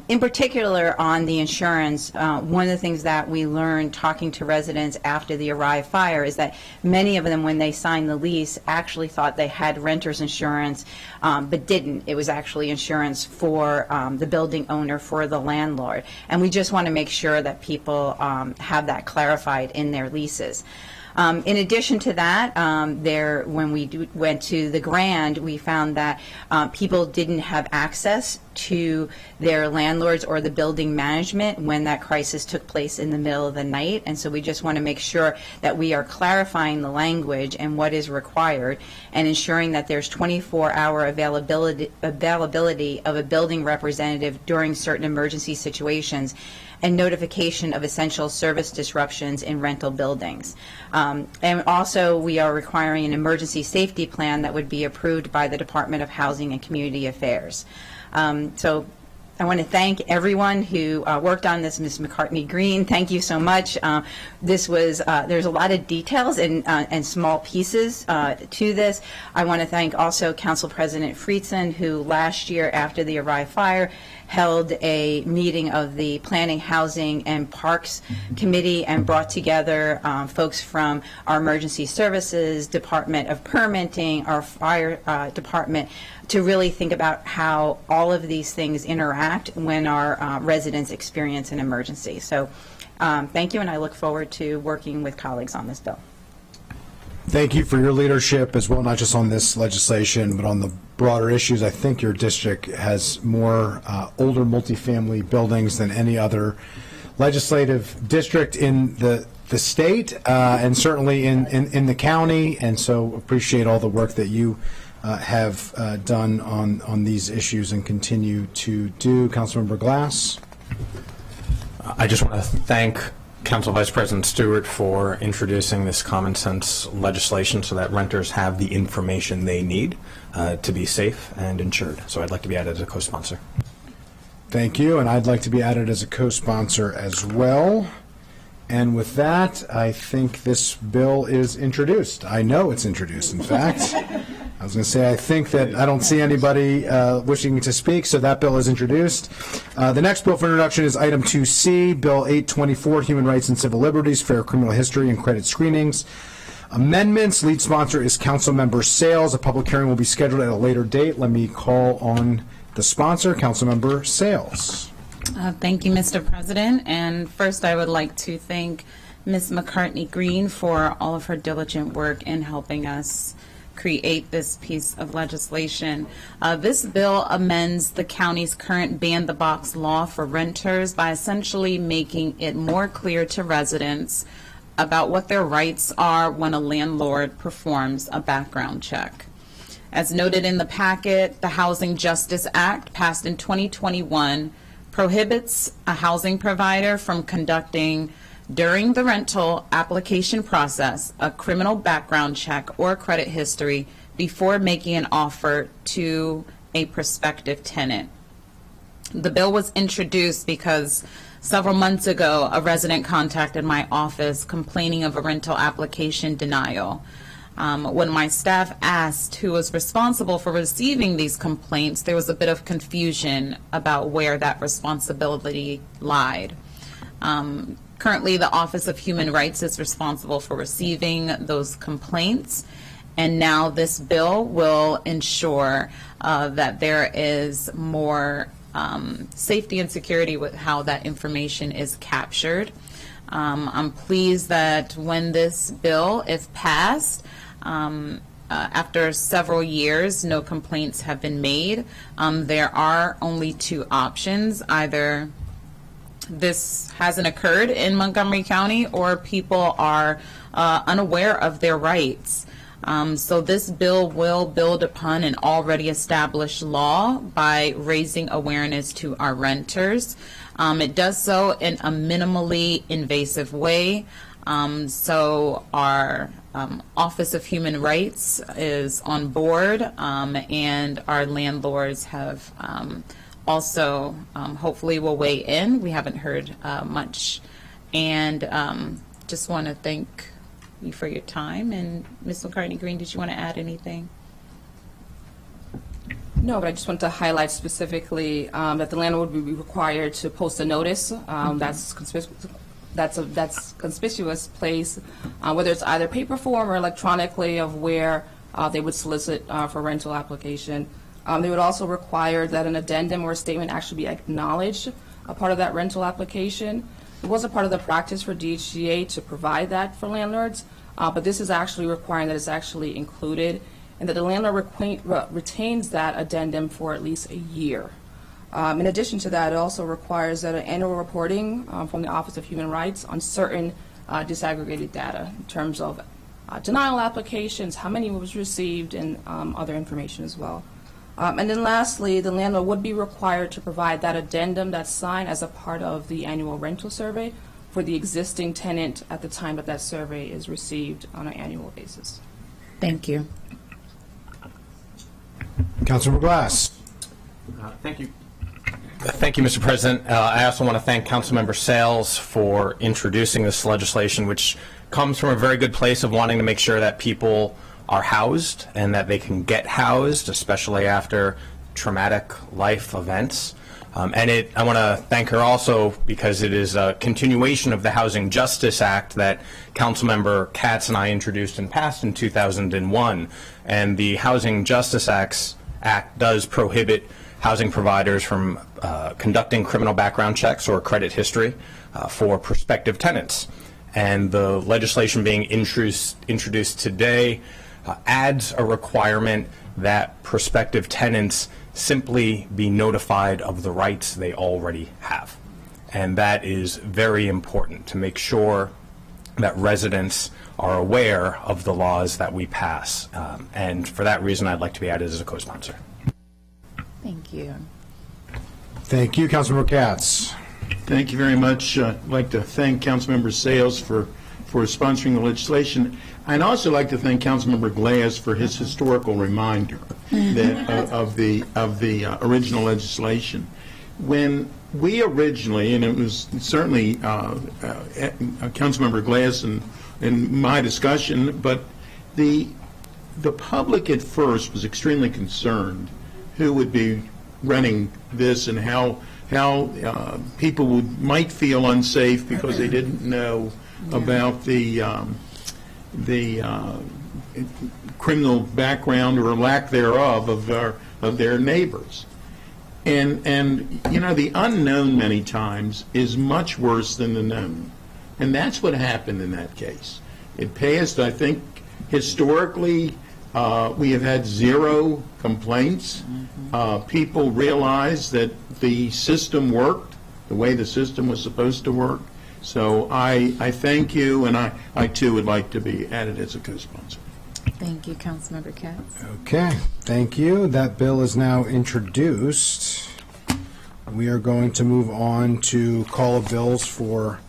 In particular, on the insurance, one of the things that we learned talking to residents after the Arai fire is that many of them, when they signed the lease, actually thought they had renter's insurance, but didn't. It was actually insurance for the building owner, for the landlord. And we just want to make sure that people have that clarified in their leases. In addition to that, when we went to the Grand, we found that people didn't have access to their landlords or the building management when that crisis took place in the middle of the night. And so we just want to make sure that we are clarifying the language and what is required and ensuring that there's 24-hour availability of a building representative during certain emergency situations and notification of essential service disruptions in rental buildings. And also, we are requiring an emergency safety plan that would be approved by the Department of Housing and Community Affairs. So I want to thank everyone who worked on this. Ms. McCartney Green, thank you so much. There's a lot of details and small pieces to this. I want to thank also Council President Friedson, who last year after the Arai fire held a meeting of the Planning, Housing, and Parks Committee and brought together folks from our emergency services, Department of Permitting, our fire department, to really think about how all of these things interact when our residents experience an emergency. So thank you, and I look forward to working with colleagues on this bill. Thank you for your leadership as well, not just on this legislation, but on the broader issues. I think your district has more older multifamily buildings than any other legislative district in the state and certainly in the county, and so appreciate all the work that you have done on these issues and continue to do. Councilmember Glass. I just want to thank Council Vice President Stewart for introducing this common sense legislation so that renters have the information they need to be safe and insured. So I'd like to be added as a co-sponsor. Thank you, and I'd like to be added as a co-sponsor as well. And with that, I think this bill is introduced. I know it's introduced, in fact. I was going to say, I think that I don't see anybody wishing to speak, so that bill is introduced. The next bill for introduction is item 2C, Bill 824, Human Rights and Civil Liberties, Fair Criminal History and Credit Screenings. Amendments. Lead sponsor is Councilmember Sales. A public hearing will be scheduled at a later date. Let me call on the sponsor, Councilmember Sales. Thank you, Mr. President. And first, I would like to thank Ms. McCartney Green for all of her diligent work in helping us create this piece of legislation. This bill amends the county's current ban-the-box law for renters by essentially making it more clear to residents about what their rights are when a landlord performs a background check. As noted in the packet, the Housing Justice Act, passed in 2021, prohibits a housing provider from conducting, during the rental application process, a criminal background check or credit history before making an offer to a prospective tenant. The bill was introduced because several months ago, a resident contacted my office complaining of a rental application denial. When my staff asked who was responsible for receiving these complaints, there was a bit of confusion about where that responsibility lied. Currently, the Office of Human Rights is responsible for receiving those complaints, and now this bill will ensure that there is more safety and security with how that information is captured. I'm pleased that when this bill, if passed, after several years, no complaints have been made. There are only two options. Either this hasn't occurred in Montgomery County or people are unaware of their rights. So this bill will build upon an already established law by raising awareness to our renters. It does so in a minimally invasive way. So our Office of Human Rights is on board, and our landlords have also hopefully will weigh in. We haven't heard much, and just want to thank you for your time. And Ms. McCartney Green, did you want to add anything? No, but I just want to highlight specifically that the landlord would be required to post a notice that's conspicuous place, whether it's either paper form or electronically, of where they would solicit for rental application. They would also require that an addendum or a statement actually be acknowledged a part of that rental application. It was a part of the practice for DHCA to provide that for landlords, but this is actually requiring that it's actually included and that the landlord retains that addendum for at least a year. In addition to that, it also requires that an annual reporting from the Office of Human Rights on certain disaggregated data in terms of denial applications, how many was received, and other information as well. And then lastly, the landlord would be required to provide that addendum that's signed as a part of the annual rental survey for the existing tenant at the time that that survey is received on an annual basis. Thank you. Councilmember Glass. Thank you. Thank you, Mr. President. I also want to thank Councilmember Sales for introducing this legislation, which comes from a very good place of wanting to make sure that people are housed and that they can get housed, especially after traumatic life events. And I want to thank her also because it is a continuation of the Housing Justice Act that Councilmember Katz and I introduced and passed in 2001. And the Housing Justice Act does prohibit housing providers from conducting criminal background checks or credit history for prospective tenants. And the legislation being introduced today adds a requirement that prospective tenants simply be notified of the rights they already have. And that is very important to make sure that residents are aware of the laws that we pass. And for that reason, I'd like to be added as a co-sponsor. Thank you. Thank you, Councilmember Katz. Thank you very much. I'd like to thank Councilmember Sales for sponsoring the legislation. I'd also like to thank Councilmember Glass for his historical reminder of the original legislation. When we originally, and it was certainly Councilmember Glass and my discussion, but the public at first was extremely concerned who would be running this and how people might feel unsafe because they didn't know about the criminal background or lack thereof of their neighbors. And you know, the unknown many times is much worse than the known. And that's what happened in that case. It passed, I think, historically, we have had 0 complaints. People realized that the system worked the way the system was supposed to work. So I thank you, and I too would like to be added as a co-sponsor. Thank you, Councilmember Katz. Okay, thank you. That bill is now introduced. We are going to move on to call of bills for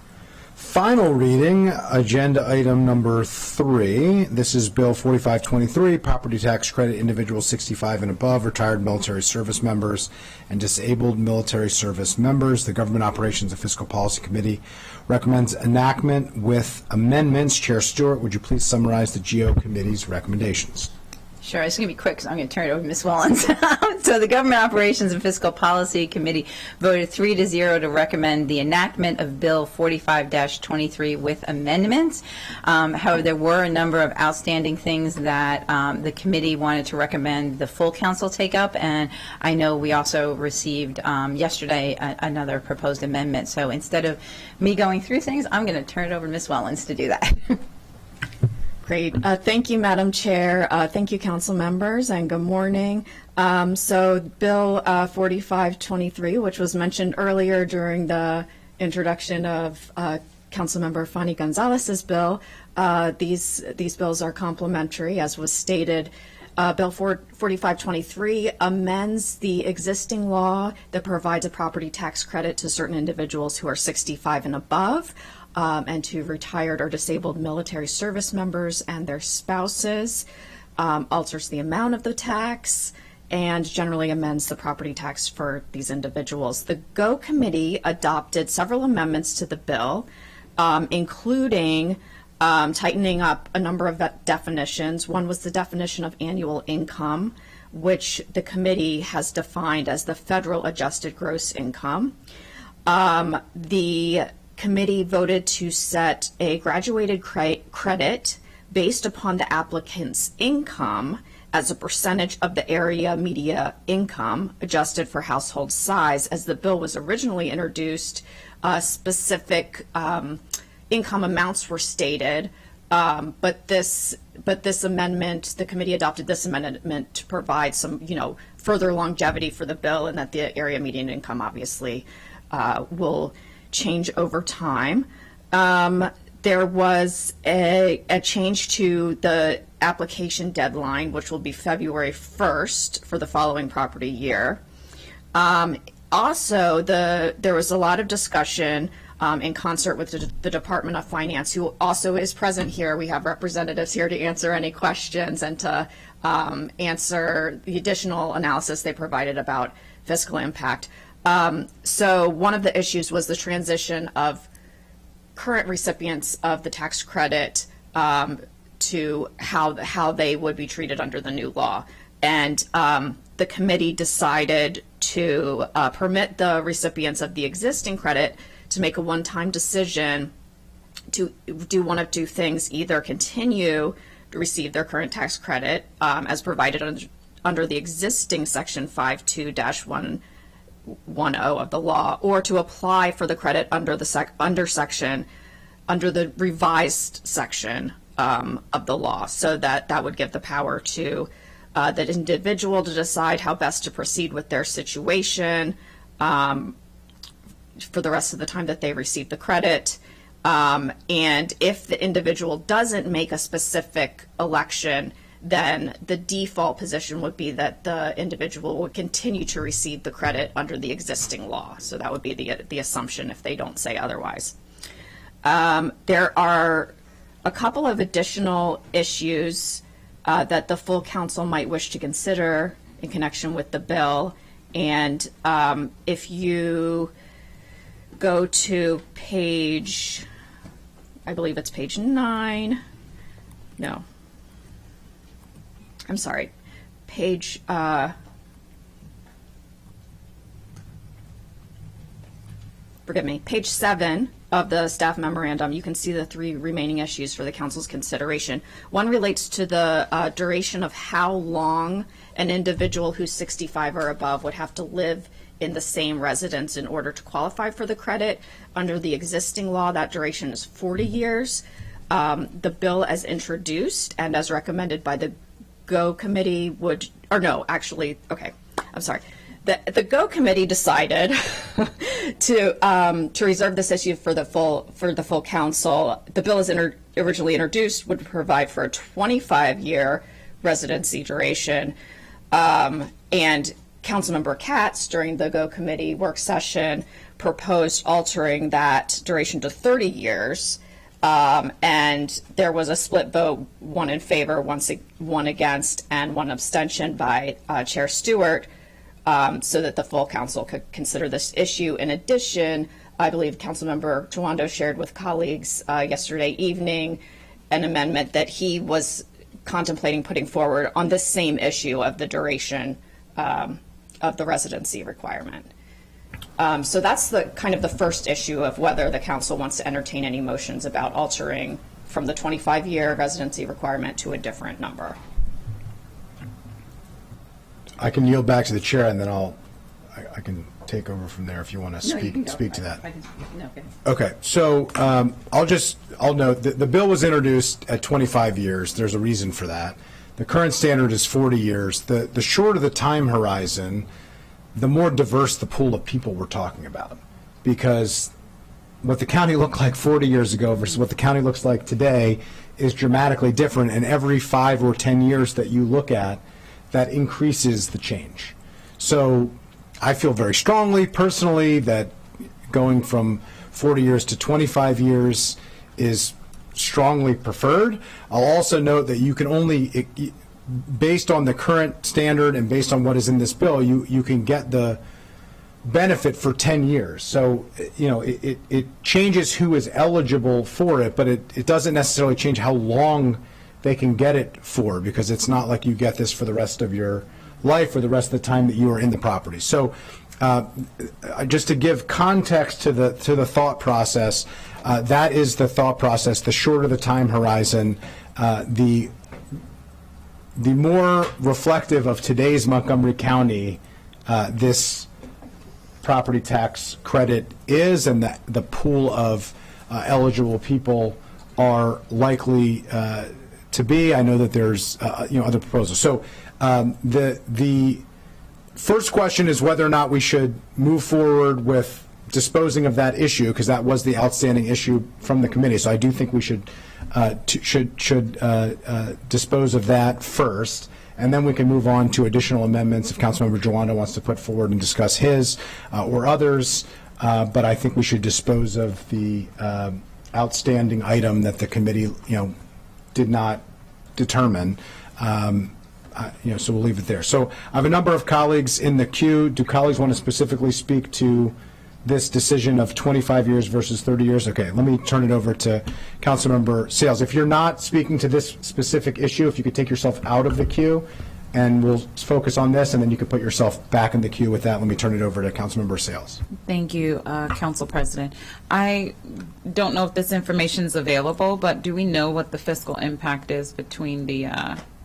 final reading. Agenda item number 3. This is Bill 4523, Property Tax Credit Individuals 65 and above, retired military service members, and disabled military service members. The Government Operations and Fiscal Policy Committee recommends enactment with amendments. Chair Stewart, would you please summarize the GO Committee's recommendations? Sure, it's going to be quick because I'm going to turn it over to Ms. Wellens. So the Government Operations and Fiscal Policy Committee voted 3-0 to recommend the enactment of Bill 45-23 with amendments. However, there were a number of outstanding things that the committee wanted to recommend the full council take up, and I know we also received yesterday another proposed amendment. So instead of me going through things, I'm going to turn it over to Ms. Wellens to do that. Great. Thank you, Madam Chair. Thank you, council members, and good morning. So Bill 4523, which was mentioned earlier during the introduction of Councilmember Fanny Gonzalez's bill, these bills are complementary, as was stated. Bill 4523 amends the existing law that provides a property tax credit to certain individuals who are 65 and above, and to retired or disabled military service members and their spouses, alters the amount of the tax, and generally amends the property tax for these individuals. The GO Committee adopted several amendments to the bill, including tightening up a number of definitions. One was the definition of annual income, which the committee has defined as the federal adjusted gross income. The committee voted to set a graduated credit based upon the applicant's income as a percentage of the area median income adjusted for household size. As the bill was originally introduced, specific income amounts were stated, but this amendment, the committee adopted this amendment to provide some, further longevity for the bill, and that the area median income obviously will change over time. There was a change to the application deadline, which will be February 1st for the following property year. Also, there was a lot of discussion in concert with the Department of Finance, who also is present here. We have representatives here to answer any questions and to answer the additional analysis they provided about fiscal impact. So one of the issues was the transition of current recipients of the tax credit to how they would be treated under the new law. And the committee decided to permit the recipients of the existing credit to make a one-time decision to do one of two things: either continue to receive their current tax credit as provided under the existing Section 52-110 of the law, or to apply for the credit under the revised section of the law. So that would give the power to that individual to decide how best to proceed with their situation for the rest of the time that they receive the credit. And if the individual doesn't make a specific election, then the default position would be that the individual would continue to receive the credit under the existing law. So that would be the assumption if they don't say otherwise. There are a couple of additional issues that the full council might wish to consider in connection with the bill. And if you go to page, I believe it's page 9. No. I'm sorry. Page, forgive me, page 7 of the staff memorandum, you can see the 3 remaining issues for the council's consideration. One relates to the duration of how long an individual who's 65 or above would have to live in the same residence in order to qualify for the credit. Under the existing law, that duration is 40 years. The bill as introduced and as recommended by the GO Committee the Go Committee decided to reserve this issue for the full council. The bill as originally introduced would provide for a 25-year residency duration, and Councilmember Katz during the Go Committee work session proposed altering that duration to 30 years. And there was a split vote, 1 in favor, 1 against, and 1 abstention by Chair Stewart, so that the full council could consider this issue. In addition, I believe Councilmember Tawando shared with colleagues yesterday evening an amendment that he was contemplating putting forward on this same issue of the duration of the residency requirement. So that's the kind of the first issue of whether the council wants to entertain any motions about altering from the 25-year residency requirement to a different number. I can yield back to the chair, and then I can take over from there if you want to speak to that. Okay, so I'll note that the bill was introduced at 25 years. There's a reason for that. The current standard is 40 years. The shorter the time horizon, the more diverse the pool of people we're talking about. Because what the county looked like 40 years ago versus what the county looks like today is dramatically different, and every 5 or 10 years that you look at, that increases the change. So I feel very strongly personally that going from 40 years to 25 years is strongly preferred. I'll also note that you can only, based on the current standard and based on what is in this bill, you can get the benefit for 10 years. So, it changes who is eligible for it, but it doesn't necessarily change how long they can get it for, because it's not like you get this for the rest of your life or the rest of the time that you are in the property. So, just to give context to the thought process, that is the thought process. The shorter the time horizon, the more reflective of today's Montgomery County this property tax credit is, and the pool of eligible people are likely to be. I know that there's other proposals. So the first question is whether or not we should move forward with disposing of that issue, because that was the outstanding issue from the committee. So I do think we should dispose of that first, and then we can move on to additional amendments if Councilmember Jawando wants to put forward and discuss his or others. But I think we should dispose of the outstanding item that the committee, did not determine. So we'll leave it there. So I have a number of colleagues in the queue. Do colleagues want to specifically speak to this decision of 25 years versus 30 years? Okay, let me turn it over to Councilmember Sales. If you're not speaking to this specific issue, if you could take yourself out of the queue, and we'll focus on this, and then you could put yourself back in the queue with that. Let me turn it over to Councilmember Sales. Thank you, Council President. I don't know if this information is available, but do we know what the fiscal impact is between the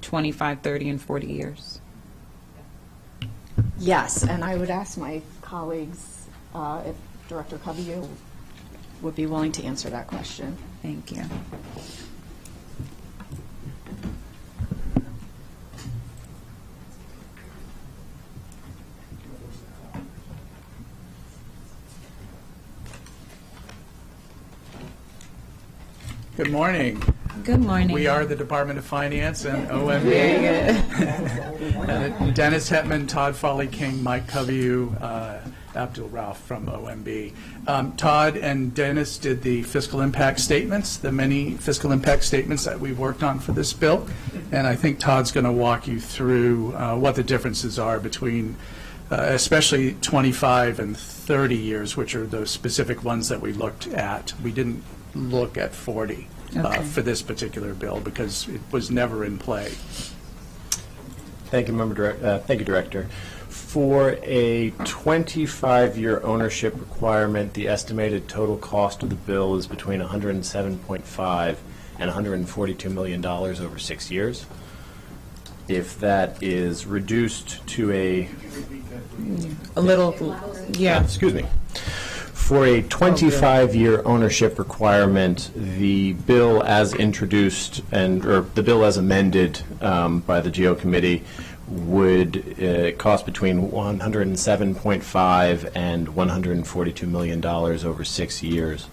25, 30, and 40 years? Yes, and I would ask my colleagues if Director Covey would be willing to answer that question. Thank you. Good morning. Good morning. We are the Department of Finance and OMB. And Dennis Hetman, Todd Foley King, Mike Covey, Abdul Ralph from OMB. Todd and Dennis did the fiscal impact statements, the many fiscal impact statements that we've worked on for this bill. And I think Todd's going to walk you through what the differences are between especially 25 and 30 years, which are the specific ones that we looked at. We didn't look at 40 for this particular bill because it was never in play. Thank you, Thank you, Director. For a 25-year ownership requirement, the estimated total cost of the bill is between $107.5 and $142 million over 6 years. If that is reduced to a little, yeah. Excuse me. For a 25-year ownership requirement, the bill as introduced or the bill as amended by the GO committee would cost between $107.5 and $142 million over 6 years.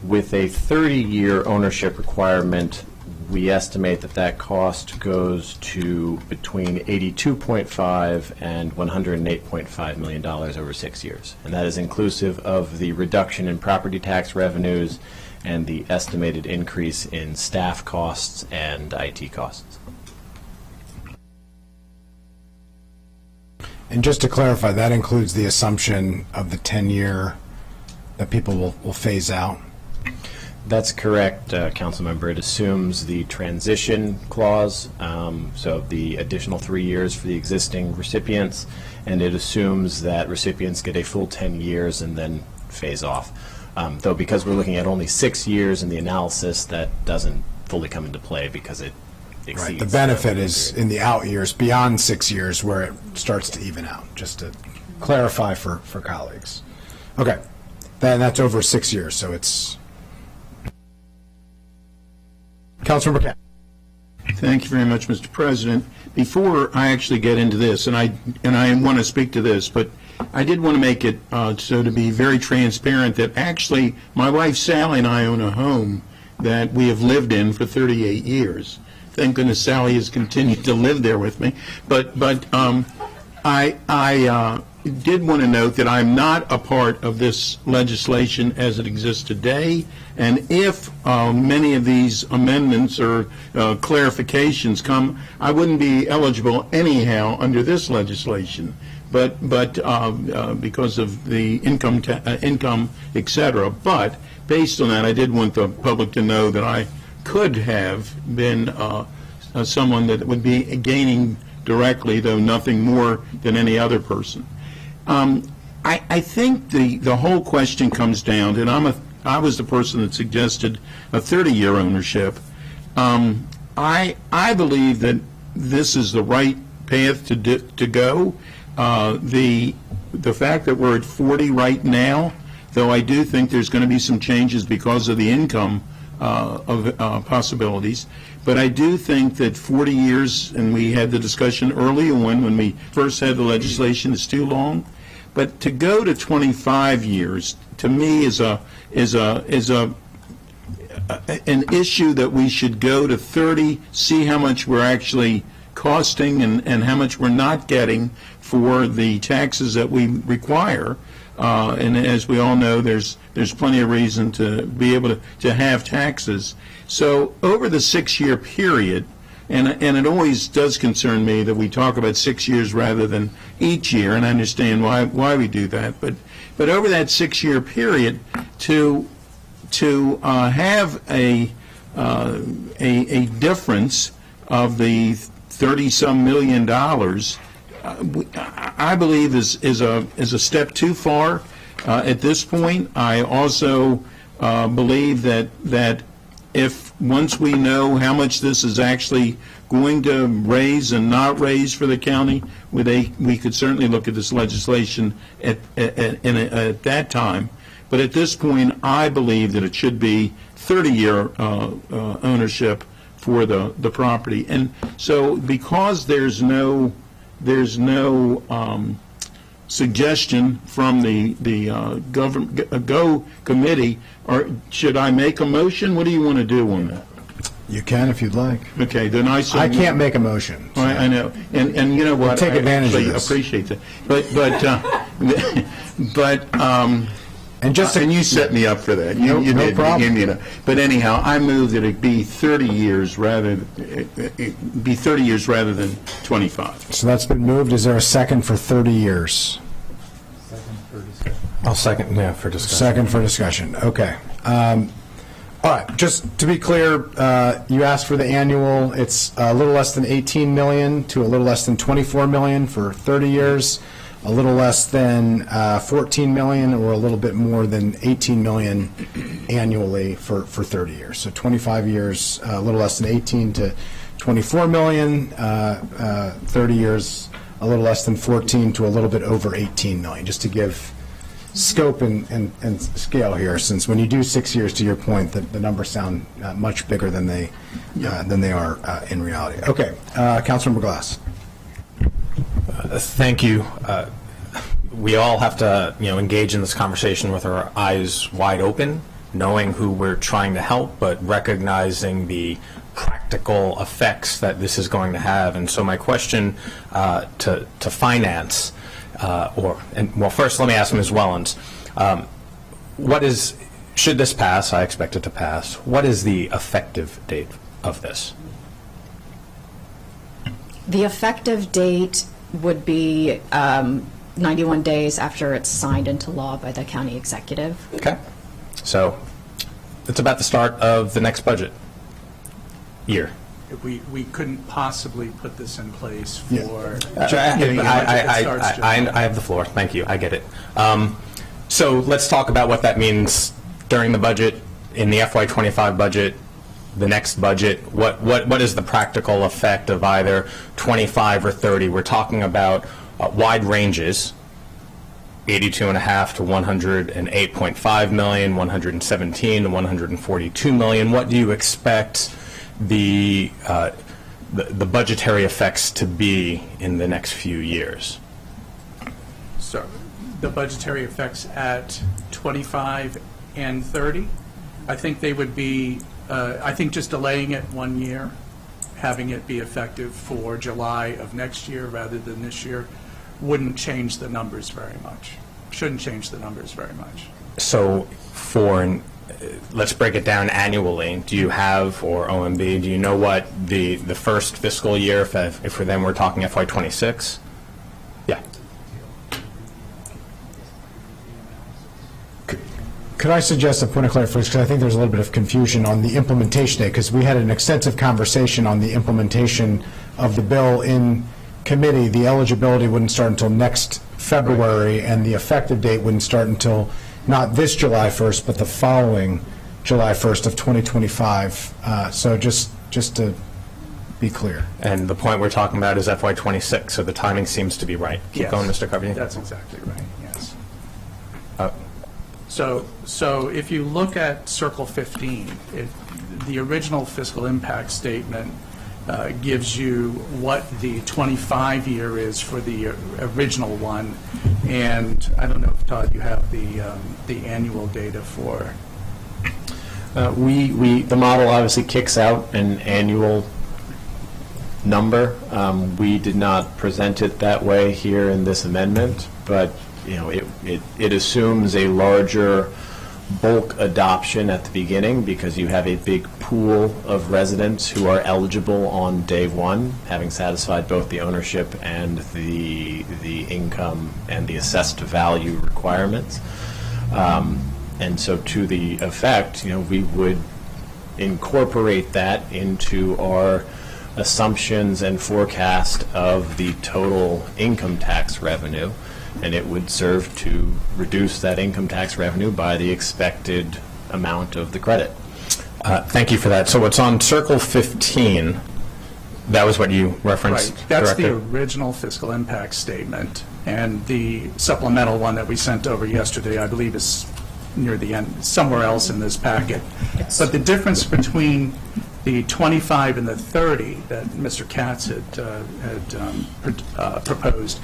With a 30-year ownership requirement, we estimate that that cost goes to between $82.5 and $108.5 million over 6 years. And that is inclusive of the reduction in property tax revenues and the estimated increase in staff costs and IT costs. And just to clarify, that includes the assumption of the 10-year that people will phase out? That's correct, Councilmember. It assumes the transition clause, so the additional 3 years for the existing recipients, and it assumes that recipients get a full 10 years and then phase off. Though because we're looking at only 6 years in the analysis, that doesn't fully come into play because it exceeds. Right. The benefit is in the out years, beyond 6 years, where it starts to even out, just to clarify for colleagues. Okay. Then that's over 6 years, so it's... Councilmember Catt. Thank you very much, Mr. President. Before I actually get into this, and I want to speak to this, but I did want to make it so to be very transparent that actually my wife Sally and I own a home that we have lived in for 38 years. Thank goodness Sally has continued to live there with me. But I did want to note that I'm not a part of this legislation as it exists today, and if many of these amendments or clarifications come, I wouldn't be eligible anyhow under this legislation. But because of the income, et cetera. But based on that, I did want the public to know that I could have been someone that would be gaining directly, though nothing more than any other person. I think the whole question comes down to, and I was the person that suggested a 30-year ownership. I believe that this is the right path to go. The fact that we're at 40 right now, though I do think there's going to be some changes because of the income of possibilities, but I do think that 40 years, and we had the discussion early when we first had the legislation, is too long. But to go to 25 years, to me, is an issue that we should go to 30, see how much we're actually costing and how much we're not getting for the taxes that we require. And as we all know, there's plenty of reason to be able to have taxes. So over the 6-year period, and it always does concern me that we talk about 6 years rather than each year, and I understand why we do that. But over that 6-year period, to have a difference of the $30-some million, I believe is a step too far at this point. I also believe that if once we know how much this is actually going to raise and not raise for the county, we could certainly look at this legislation at that time. But at this point, I believe that it should be 30-year ownership for the property. And so because there's no suggestion from the GO committee, or should I make a motion? What do you want to do on that? You can if you'd like. Okay, then I can't make a motion. So. I know, and you know what? Take advantage of this. I appreciate that, and you set me up for that. You no did. problem. But anyhow, I move that it be 30 years rather than 25. So that's been moved. Is there a second for 30 years? I'll second, yeah, for discussion. Second for discussion. Okay. All right. Just to be clear, you asked for the annual. It's a little less than 18 million to a little less than 24 million for 30 years, a little less than 14 million, or a little bit more than 18 million annually for 30 years. So 25 years, a little less than 18 to 24 million, 30 years, a little less than 14 to a little bit over 18 million, just to give scope and scale here, since when you do 6 years, to your point, the numbers sound much bigger than they are in reality. Okay, Councilmember Glass. Thank you. We all have to, engage in this conversation with our eyes wide open, knowing who we're trying to help, but recognizing the practical effects that this is going to have. And so my question to finance, first let me ask Ms. Wellens, should this pass, I expect it to pass, what is the effective date of this? The effective date would be 91 days after it's signed into law by the county executive. Okay. So it's about the start of the next budget year. We couldn't possibly put this in place for. I have the floor. Thank you. I get it. So let's talk about what that means during the budget, in the FY25 budget, the next budget. What is the practical effect of either 25 or 30? We're talking about wide ranges, 82.5 to 108.5 million, 117 to 142 million. What do you expect the budgetary effects to be in the next few years? So the budgetary effects at 25 and 30, I think they would be, I think just delaying it 1 year, having it be effective for July of next year rather than this year, wouldn't change the numbers very much. Shouldn't change the numbers very much. So let's break it down annually. Do you have, or OMB, do you know what the first fiscal year, if for them we're talking FY26? Yeah. Could I suggest a point of clarification, because I think there's a little bit of confusion on the implementation date, because we had an extensive conversation on the implementation of the bill in committee. The eligibility wouldn't start until next February, and the effective date wouldn't start until not this July 1st, but the following July 1st of 2025. So just to be clear. And the point we're talking about is FY26, so the timing seems to be right. Keep going, Mr. Carpenter. That's exactly right, yes. So if you look at Circle 15, the original fiscal impact statement gives you what the 25 year is for the original one, and I don't know if, Todd, you have the annual data for. The model obviously kicks out an annual number. We did not present it that way here in this amendment, but it assumes a larger bulk adoption at the beginning because you have a big pool of residents who are eligible on day one, having satisfied both the ownership and the income and the assessed value requirements. And so to the effect, we would incorporate that into our assumptions and forecast of the total income tax revenue, and it would serve to reduce that income tax revenue by the expected amount of the credit. Thank you for that. So what's on Circle 15, that was what you referenced, Right. That's Director? the original fiscal impact statement, and the supplemental one that we sent over yesterday, I believe, is near the end, somewhere else in this packet. But the difference between the 25 and the 30 that Mr. Katz had proposed,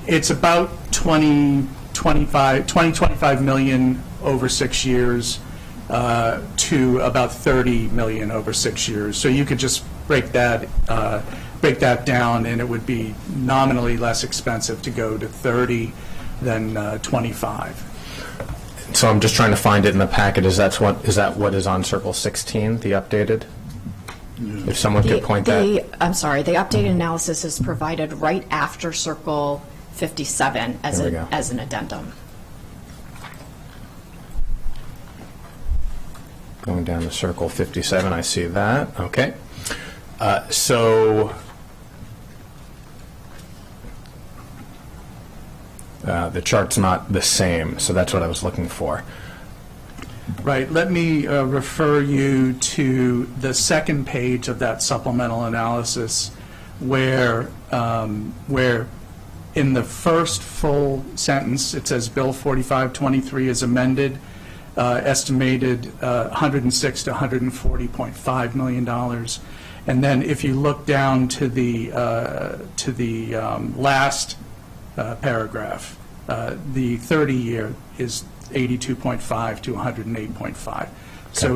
it's about 25 million over 6 years to about 30 million over 6 years. So you could just break that down, and it would be nominally less expensive to go to 30 than 25. So I'm just trying to find it in the packet. Is that what is on Circle 16, the updated? If someone could point that. I'm sorry, the updated analysis is provided right after Circle 57 as an addendum. Going down to Circle 57, I see that. Okay. The chart's not the same, so that's what I was looking for. Right. Let me refer you to the second page of that supplemental analysis where in the first full sentence, it says Bill 4523 is amended, estimated $106 to $140.5 million. And then if you look down to the last paragraph, the 30-year is 82.5 to 108.5. So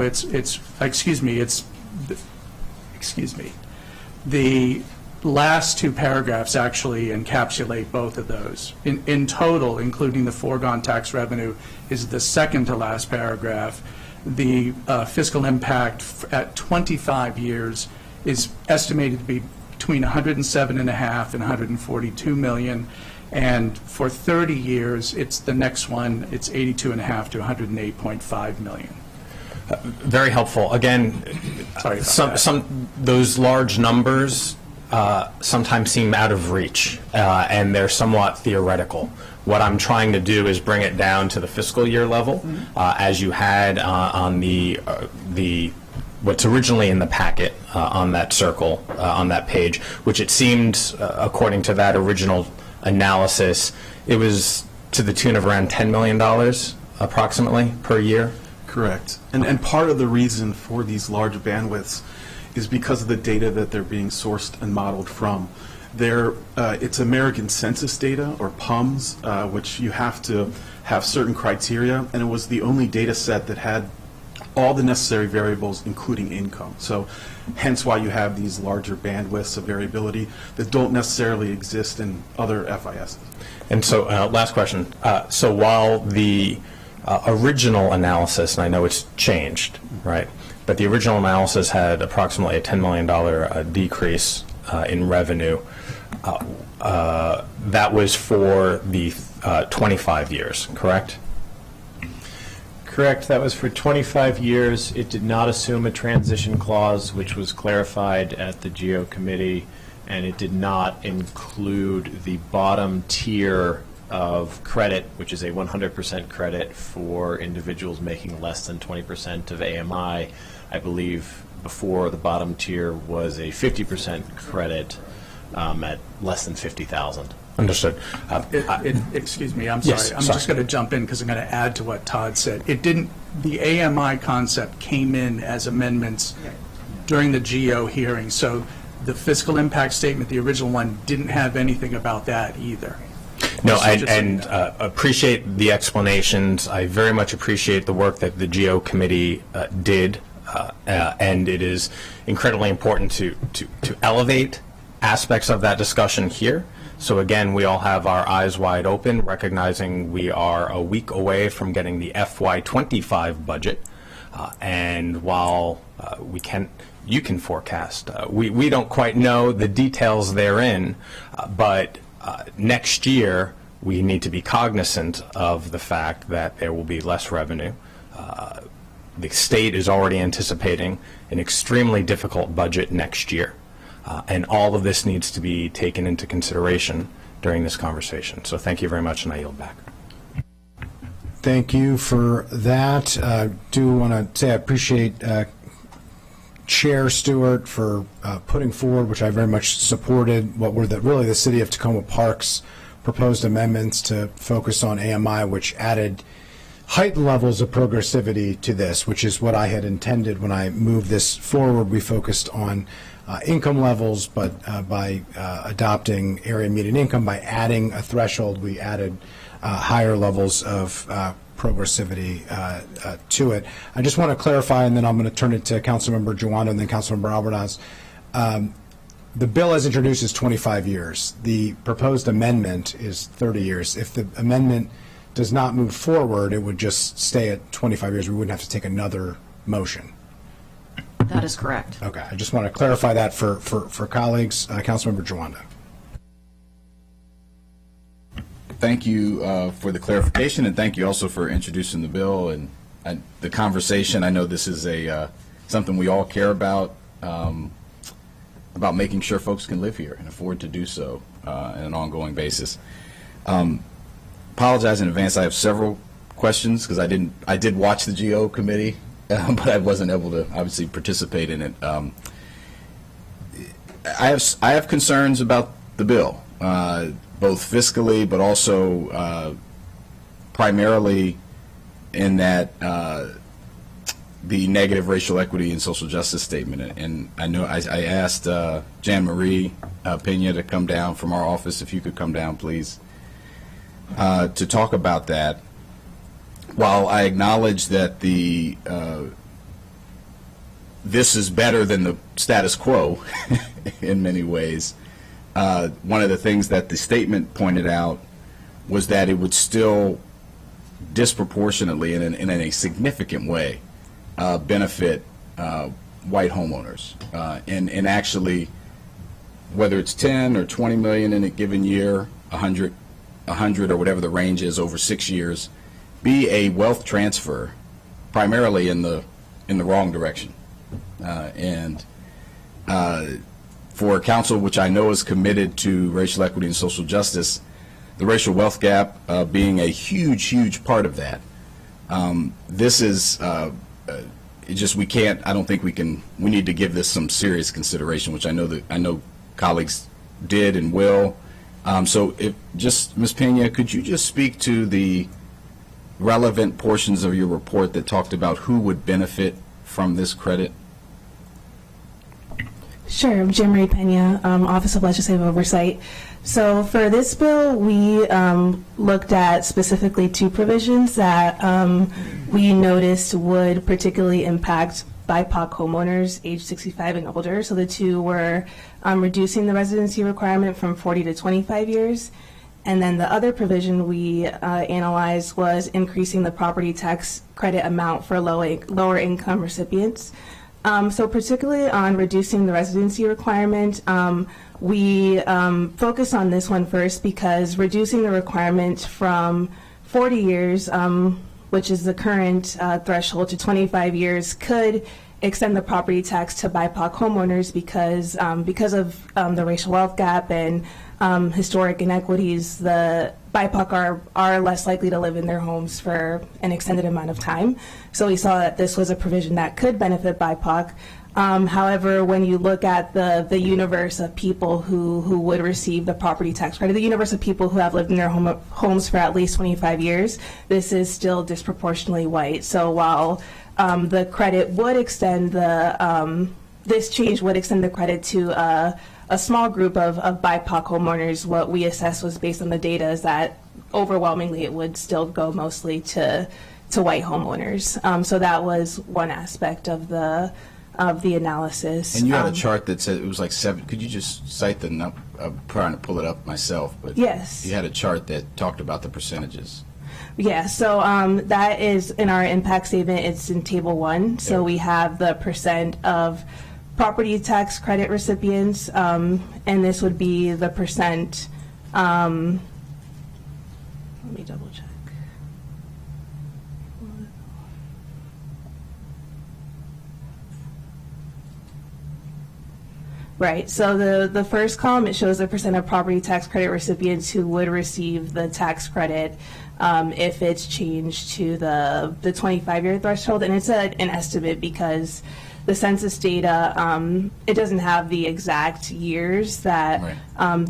the last two paragraphs actually encapsulate both of those. In total, including the foregone tax revenue, is the second to last paragraph. The fiscal impact at 25 years is estimated to be between 107.5 and 142 million. And for 30 years, it's the next one, it's 82.5 to 108.5 million. Very helpful. Again, Sorry about some those large numbers sometimes seem out of reach, and they're somewhat theoretical. What I'm trying to do is bring it down to the fiscal year level, as you had on the what's originally in the packet on that circle, on that page, which it seemed, according to that original analysis, it was to the tune of around $10 million approximately per year. Correct. And part of the reason for these large bandwidths is because of the data that they're being sourced and modeled from. It's American Census data, or PUMS, which you have to have certain criteria, and it was the only data set that had all the necessary variables, including income. So hence why you have these larger bandwidths of variability that don't necessarily exist in other FISs. And so, last question. So while the original analysis, and I know it's changed, right, but the original analysis had approximately a $10 million decrease in revenue, that was for the 25 years, correct? Correct. That was for 25 years. It did not assume a transition clause, which was clarified at the GEO committee, and it did not include the bottom tier of credit, which is a 100% credit for individuals making less than 20% of AMI. I believe before the bottom tier was a 50% credit at less than 50,000. Understood. Excuse me, I'm sorry. Yes, I'm sorry. just going to jump in because I'm going to add to what Todd said. The AMI concept came in as amendments during the GEO hearing, so the fiscal impact statement, the original one, didn't have anything about that either. No, So just- and appreciate the explanations. I very much appreciate the work that the GEO committee did, and it is incredibly important to elevate aspects of that discussion here. So again, we all have our eyes wide open, recognizing we are a week away from getting the FY25 budget. And while you can forecast, we don't quite know the details therein, but next year we need to be cognizant of the fact that there will be less revenue. The state is already anticipating an extremely difficult budget next year. And all of this needs to be taken into consideration during this conversation. So thank you very much, and I yield back. Thank you for that. Do want to say I appreciate Chair Stewart for putting forward, which I very much supported, what were really the City of Tacoma Park's proposed amendments to focus on AMI, which added heightened levels of progressivity to this, which is what I had intended when I moved this forward. We focused on income levels, but by adopting area median income, by adding a threshold, we added higher levels of progressivity to it. I just want to clarify, and then I'm going to turn it to Councilmember Jawanda and then Councilmember Alvarez. The bill as introduced is 25 years. The proposed amendment is 30 years. If the amendment does not move forward, it would just stay at 25 years. We wouldn't have to take another motion. That is correct. Okay, I just want to clarify that for colleagues. Councilmember Jawanda. Thank you for the clarification, and thank you also for introducing the bill and the conversation. I know this is something we all care about making sure folks can live here and afford to do so on an ongoing basis. Apologize in advance. I have several questions because I did watch the GEO committee. But I wasn't able to obviously participate in it. I have concerns about the bill, both fiscally, but also primarily in that the negative racial equity and social justice statement. And I know I asked Jan Marie Pena to come down from our office, if you could come down, please, to talk about that. While I acknowledge that this is better than the status quo in many ways, one of the things that the statement pointed out was that it would still disproportionately and in a significant way benefit white homeowners. And actually, whether it's 10 or 20 million in a given year, 100 or whatever the range is over 6 years, be a wealth transfer primarily in the wrong direction. For council, which I know is committed to racial equity and social justice, the racial wealth gap being a huge part of that. This is it just, we can't, I don't think we need to give this some serious consideration, which I know colleagues did and will. So Ms. Pena, could you just speak to the relevant portions of your report that talked about who would benefit from this credit? Sure. I'm Jan Marie Pena, Office of Legislative Oversight. So for this bill, we looked at specifically two provisions that we noticed would particularly impact BIPOC homeowners age 65 and older. So the two were reducing the residency requirement from 40 to 25 years. And then the other provision we analyzed was increasing the property tax credit amount for lower income recipients. So particularly on reducing the residency requirement, we focus on this one first because reducing the requirement from 40 years, which is the current threshold, to 25 years could extend the property tax to BIPOC homeowners because of the racial wealth gap and historic inequities. The BIPOC are less likely to live in their homes for an extended amount of time. So we saw that this was a provision that could benefit BIPOC. However, when you look at the universe of people who would receive the property tax credit, the universe of people who have lived in their homes for at least 25 years, this is still disproportionately white. So while the credit would extend this change would extend the credit to a small group of BIPOC homeowners, what we assessed was based on the data is that overwhelmingly it would still go mostly to white homeowners. So that was one aspect of the analysis. And you had a chart that said it was like 7. Could you just cite the number? I'm trying to pull it up myself, but yes, you had a chart that talked about the percentages. Yeah, so that is in our impact statement. It's in Table 1. So we have the percent of property tax credit recipients, and this would be the percent. Let me double check. Right, so the first column, it shows the percent of property tax credit recipients who would receive the tax credit if it's changed to the 25-year threshold. And it's an estimate because the census data, it doesn't have the exact years that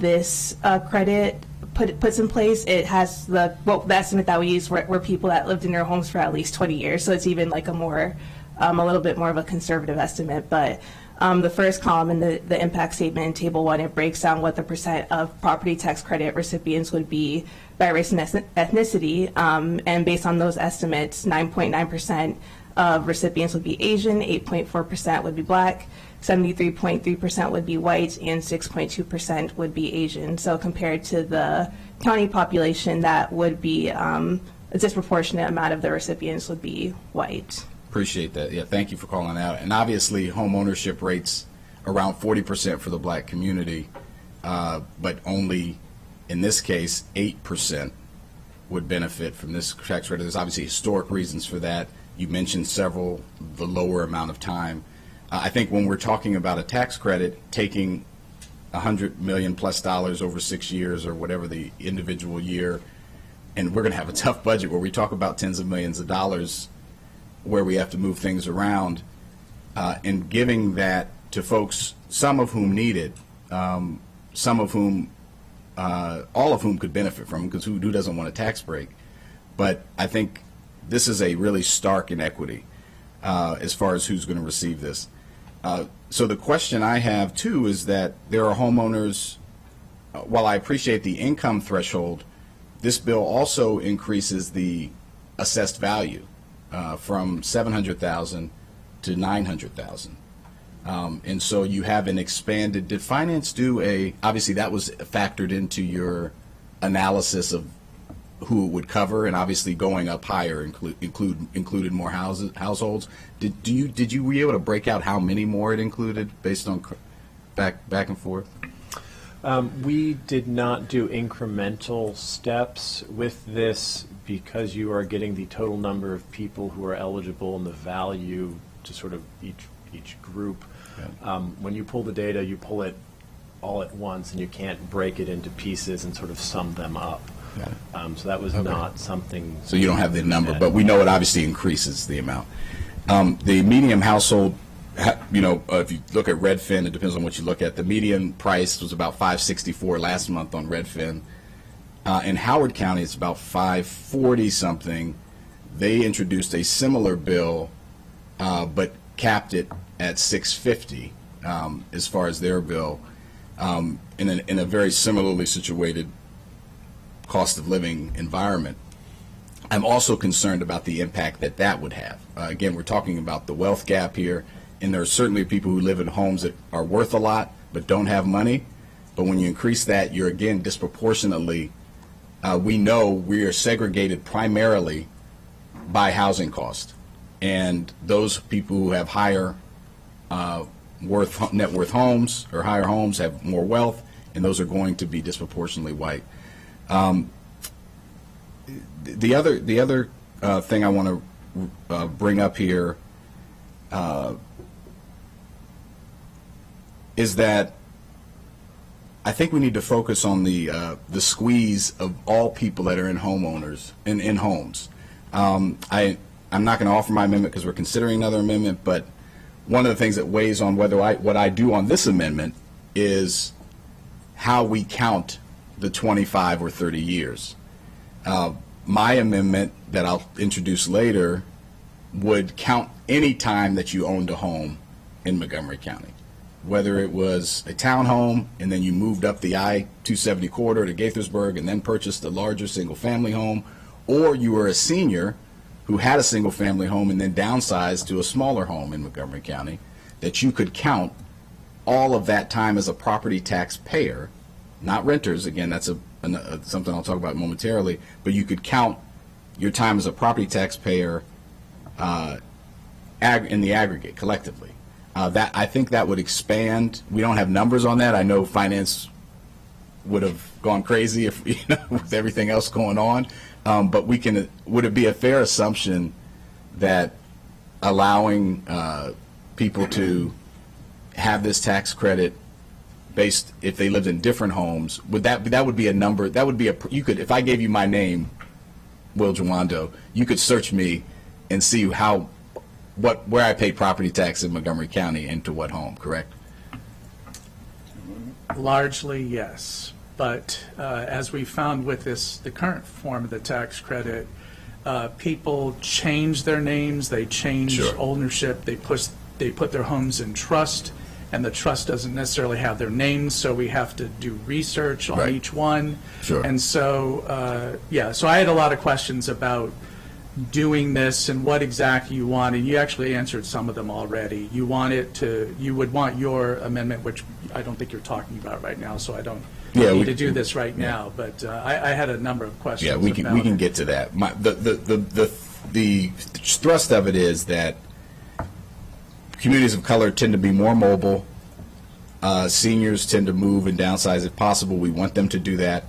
this credit puts in place. It has the estimate that we use were people that lived in their homes for at least 20 years. So it's even like a little bit more of a conservative estimate. But the first column in the impact statement in Table 1, it breaks down what the percent of property tax credit recipients would be by race and ethnicity. And based on those estimates, 9.9% of recipients would be Asian, 8.4% would be Black, 73.3% would be white, and 6.2% would be Asian. So compared to the county population, that would be a disproportionate amount of the recipients would be white. Appreciate that. Yeah, thank you for calling out. And obviously, home ownership rates around 40% for the Black community, but only, in this case, 8% would benefit from this tax credit. There's obviously historic reasons for that. You mentioned several, the lower amount of time. I think when we're talking about a tax credit, taking $100 million plus over 6 years or whatever the individual year, and we're going to have a tough budget where we talk about tens of millions of dollars where we have to move things around, and giving that to folks, some of whom need it, some of whom, all of whom could benefit from it, because who doesn't want a tax break? But I think this is a really stark inequity. as far as who's going to receive this. So the question I have, too, is that there are homeowners, while I appreciate the income threshold, this bill also increases the assessed value from $700,000 to $900,000. And so you have an expanded, did finance do obviously that was factored into your analysis of who it would cover, and obviously going up higher included more households. Were you able to break out how many more it included based on back and forth? We did not do incremental steps with this because you are getting the total number of people who are eligible and the value to sort of each group. When you pull the data, you pull it all at once, and you can't break it into pieces and sort of sum them up. So that was not something. So you don't have the number, but we know it obviously increases the amount. The median household, if you look at Redfin, it depends on what you look at. The median price was about $564 last month on Redfin. In Howard County, it's about $540 something. They introduced a similar bill, but capped it at $650 as far as their bill, in a very similarly situated cost of living environment. I'm also concerned about the impact that would have. Again, we're talking about the wealth gap here, and there are certainly people who live in homes that are worth a lot but don't have money. But when you increase that, you're again disproportionately, we know we are segregated primarily by housing cost. And those people who have higher net worth homes or higher homes have more wealth, and those are going to be disproportionately white. The other thing I want to bring up here is that I think we need to focus on the squeeze of all people that are in homeowners in homes. I'm not going to offer my amendment because we're considering another amendment, but one of the things that weighs on what I do on this amendment is how we count the 25 or 30 years. My amendment that I'll introduce later would count any time that you owned a home in Montgomery County, whether it was a townhome and then you moved up the I-270 corridor to Gaithersburg and then purchased a larger single-family home, or you were a senior who had a single-family home and then downsized to a smaller home in Montgomery County, that you could count all of that time as a property tax payer, not renters. Again, that's something I'll talk about momentarily, but you could count your time as a property tax payer in the aggregate, collectively. I think that would expand. We don't have numbers on that. I know finance would have gone crazy if with everything else going on. But would it be a fair assumption that allowing people to have this tax credit based if they lived in different homes, that would be a number, if I gave you my name, Will Jawando, you could search me and see where I paid property tax in Montgomery County and to what home, correct? Largely, yes. But as we found with the current form of the tax credit, people change their names, they change ownership, they put their homes in trust, and the trust doesn't necessarily have their names, so we have to do research on each one. And so, so I had a lot of questions about doing this and what exactly you want, and you actually answered some of them already. You would want your amendment, which I don't think you're talking about right now, so I don't need to do this right now, but I had a number of questions. Yeah, we can get to that. The thrust of it is that communities of color tend to be more mobile. Seniors tend to move and downsize if possible. We want them to do that.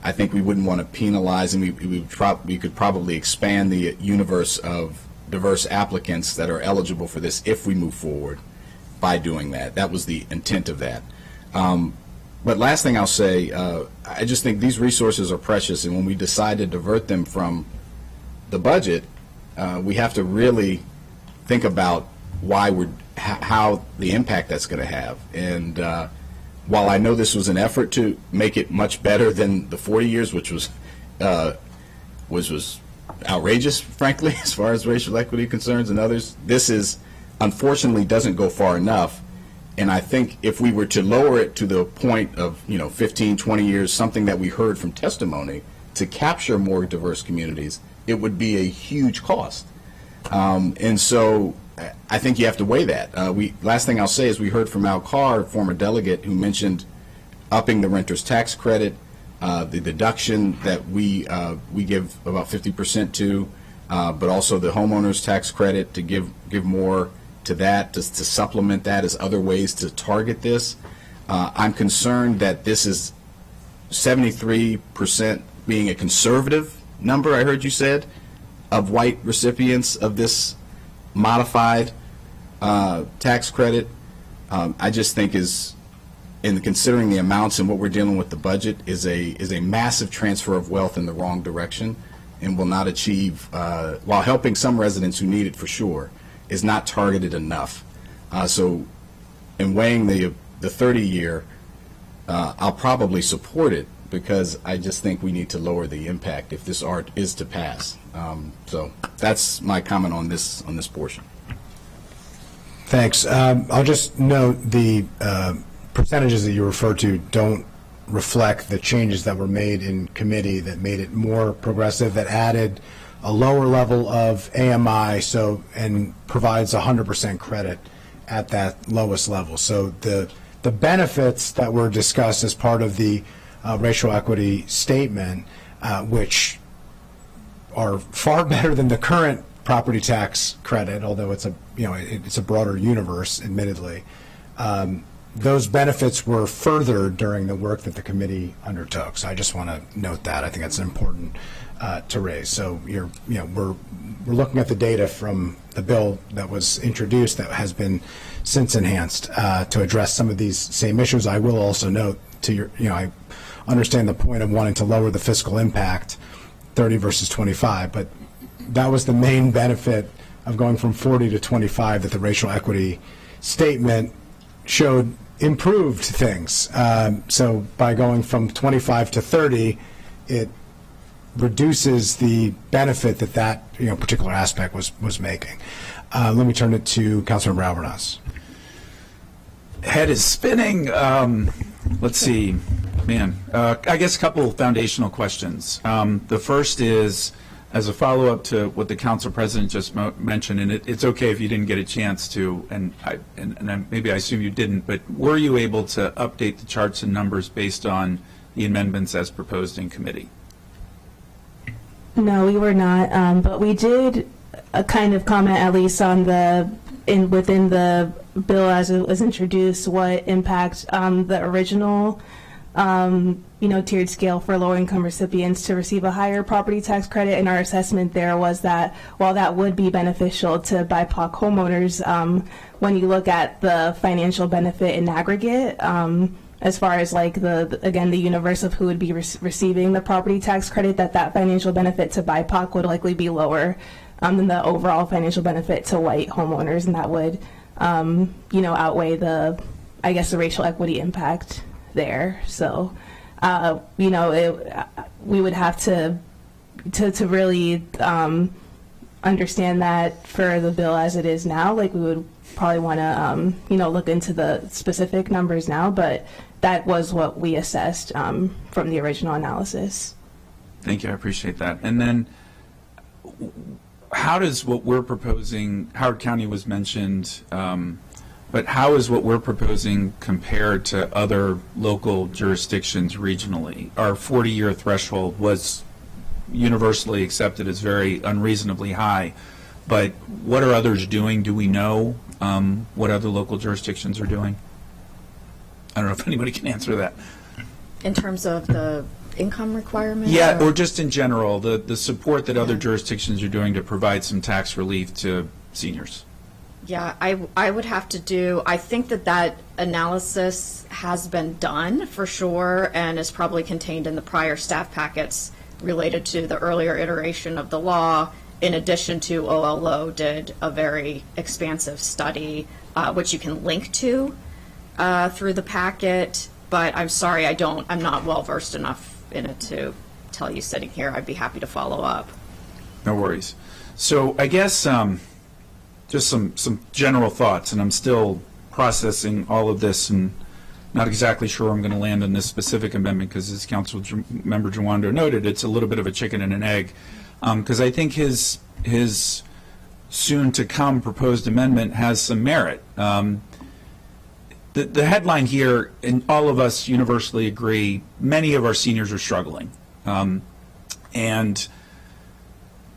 I think we wouldn't want to penalize, and we could probably expand the universe of diverse applicants that are eligible for this if we move forward by doing that. That was the intent of that. But last thing I'll say, I just think these resources are precious, and when we decide to divert them from the budget, we have to really think about how the impact that's going to have. And while I know this was an effort to make it much better than the 40 years, which was outrageous, frankly, as far as racial equity concerns and others. This is, unfortunately, doesn't go far enough. And I think if we were to lower it to the point of, 15, 20 years, something that we heard from testimony, to capture more diverse communities, it would be a huge cost. And so I think you have to weigh that. Last thing I'll say is we heard from Al Carr, former delegate, who mentioned upping the renter's tax credit, the deduction that we give about 50% to, but also the homeowner's tax credit to give more to that, to supplement that as other ways to target this. I'm concerned that this is 73% being a conservative number, I heard you said, of white recipients of this modified tax credit. I just think in considering the amounts and what we're dealing with the budget, is a massive transfer of wealth in the wrong direction, and will not achieve, while helping some residents who need it for sure, is not targeted enough. So in weighing the 30-year, I'll probably support it, because I just think we need to lower the impact if this art is to pass. So that's my comment on this portion. Thanks. I'll just note the percentages that you refer to don't reflect the changes that were made in committee that made it more progressive, that added a lower level of AMI, and provides 100% credit at that lowest level. So the benefits that were discussed as part of the racial equity statement, which are far better than the current property tax credit, although it's a broader universe, admittedly. Those benefits were furthered during the work that the committee undertook. So I just want to note that. I think that's important to raise. So we're looking at the data from the bill that was introduced that has been since enhanced to address some of these same issues. I will also note I understand the point of wanting to lower the fiscal impact, 30 versus 25, but that was the main benefit of going from 40 to 25, that the racial equity statement showed improved things. So by going from 25 to 30, it reduces the benefit that particular aspect was making. Let me turn it to Councilmember Alvarez. Head is spinning. Let's see. I guess a couple foundational questions. The first is, as a follow-up to what the council president just mentioned, and it's okay if you didn't get a chance to, and maybe I assume you didn't, but were you able to update the charts and numbers based on the amendments as proposed in committee? No, we were not, but we did kind of comment, at least on within the bill as it was introduced, what impact the original tiered scale for low-income recipients to receive a higher property tax credit. And our assessment there was that while that would be beneficial to BIPOC homeowners, when you look at the financial benefit in aggregate, as far as the universe of who would be receiving the property tax credit, that financial benefit to BIPOC would likely be lower than the overall financial benefit to white homeowners, and that would outweigh the racial equity impact there. So we would have to really understand that for the bill as it is now. We would probably want to look into the specific numbers now, but that was what we assessed from the original analysis. Thank you. I appreciate that. And then, how does what we're proposing, Howard County was mentioned, but how is what we're proposing compared to other local jurisdictions regionally? Our 40-year threshold was universally accepted as very unreasonably high, but what are others doing? Do we know what other local jurisdictions are doing? I don't know if anybody can answer that. In terms of the income requirement? Yeah, or just in general, the support that other jurisdictions are doing to provide some tax relief to seniors. Yeah, I would have to I think that analysis has been done for sure, and is probably contained in the prior staff packets related to the earlier iteration of the law, in addition to OLO did a very expansive study, which you can link to through the packet, but I'm sorry, I'm not well versed enough in it to tell you sitting here. I'd be happy to follow up. No worries. So I guess just some general thoughts, and I'm still processing all of this and not exactly sure I'm going to land on this specific amendment because, as Council Member Jawando noted, it's a little bit of a chicken and an egg. Because I think his soon-to-come proposed amendment has some merit. The headline here, and all of us universally agree, many of our seniors are struggling. And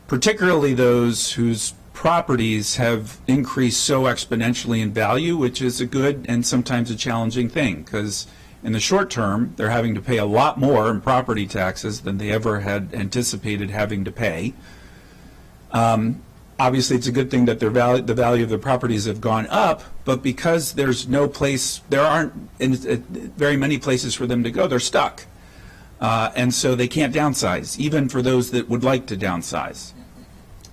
particularly those whose properties have increased so exponentially in value, which is a good and sometimes a challenging thing, because in the short term, they're having to pay a lot more in property taxes than they ever had anticipated having to pay. Obviously, it's a good thing that the value of their properties have gone up, but because there's no place, there aren't very many places for them to go, they're stuck. And so they can't downsize, even for those that would like to downsize.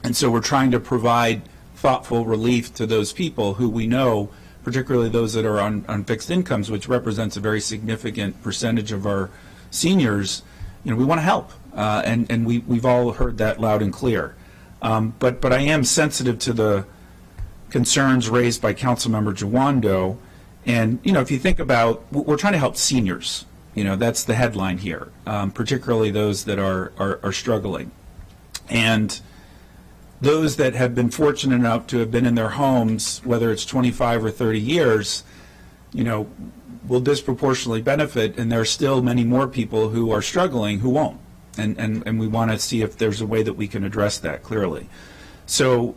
And so we're trying to provide thoughtful relief to those people who we know, particularly those that are on fixed incomes, which represents a very significant percentage of our seniors. You know, we want to help, and we've all heard that loud and clear. But I am sensitive to the concerns raised by Councilmember Jawando, and you know, if you think about, we're trying to help seniors. You know, that's the headline here, particularly those that are struggling, and those that have been fortunate enough to have been in their homes, whether it's 25 or 30 years, you know, will disproportionately benefit, and there are still many more people who are struggling who won't. And we want to see if there's a way that we can address that clearly. So,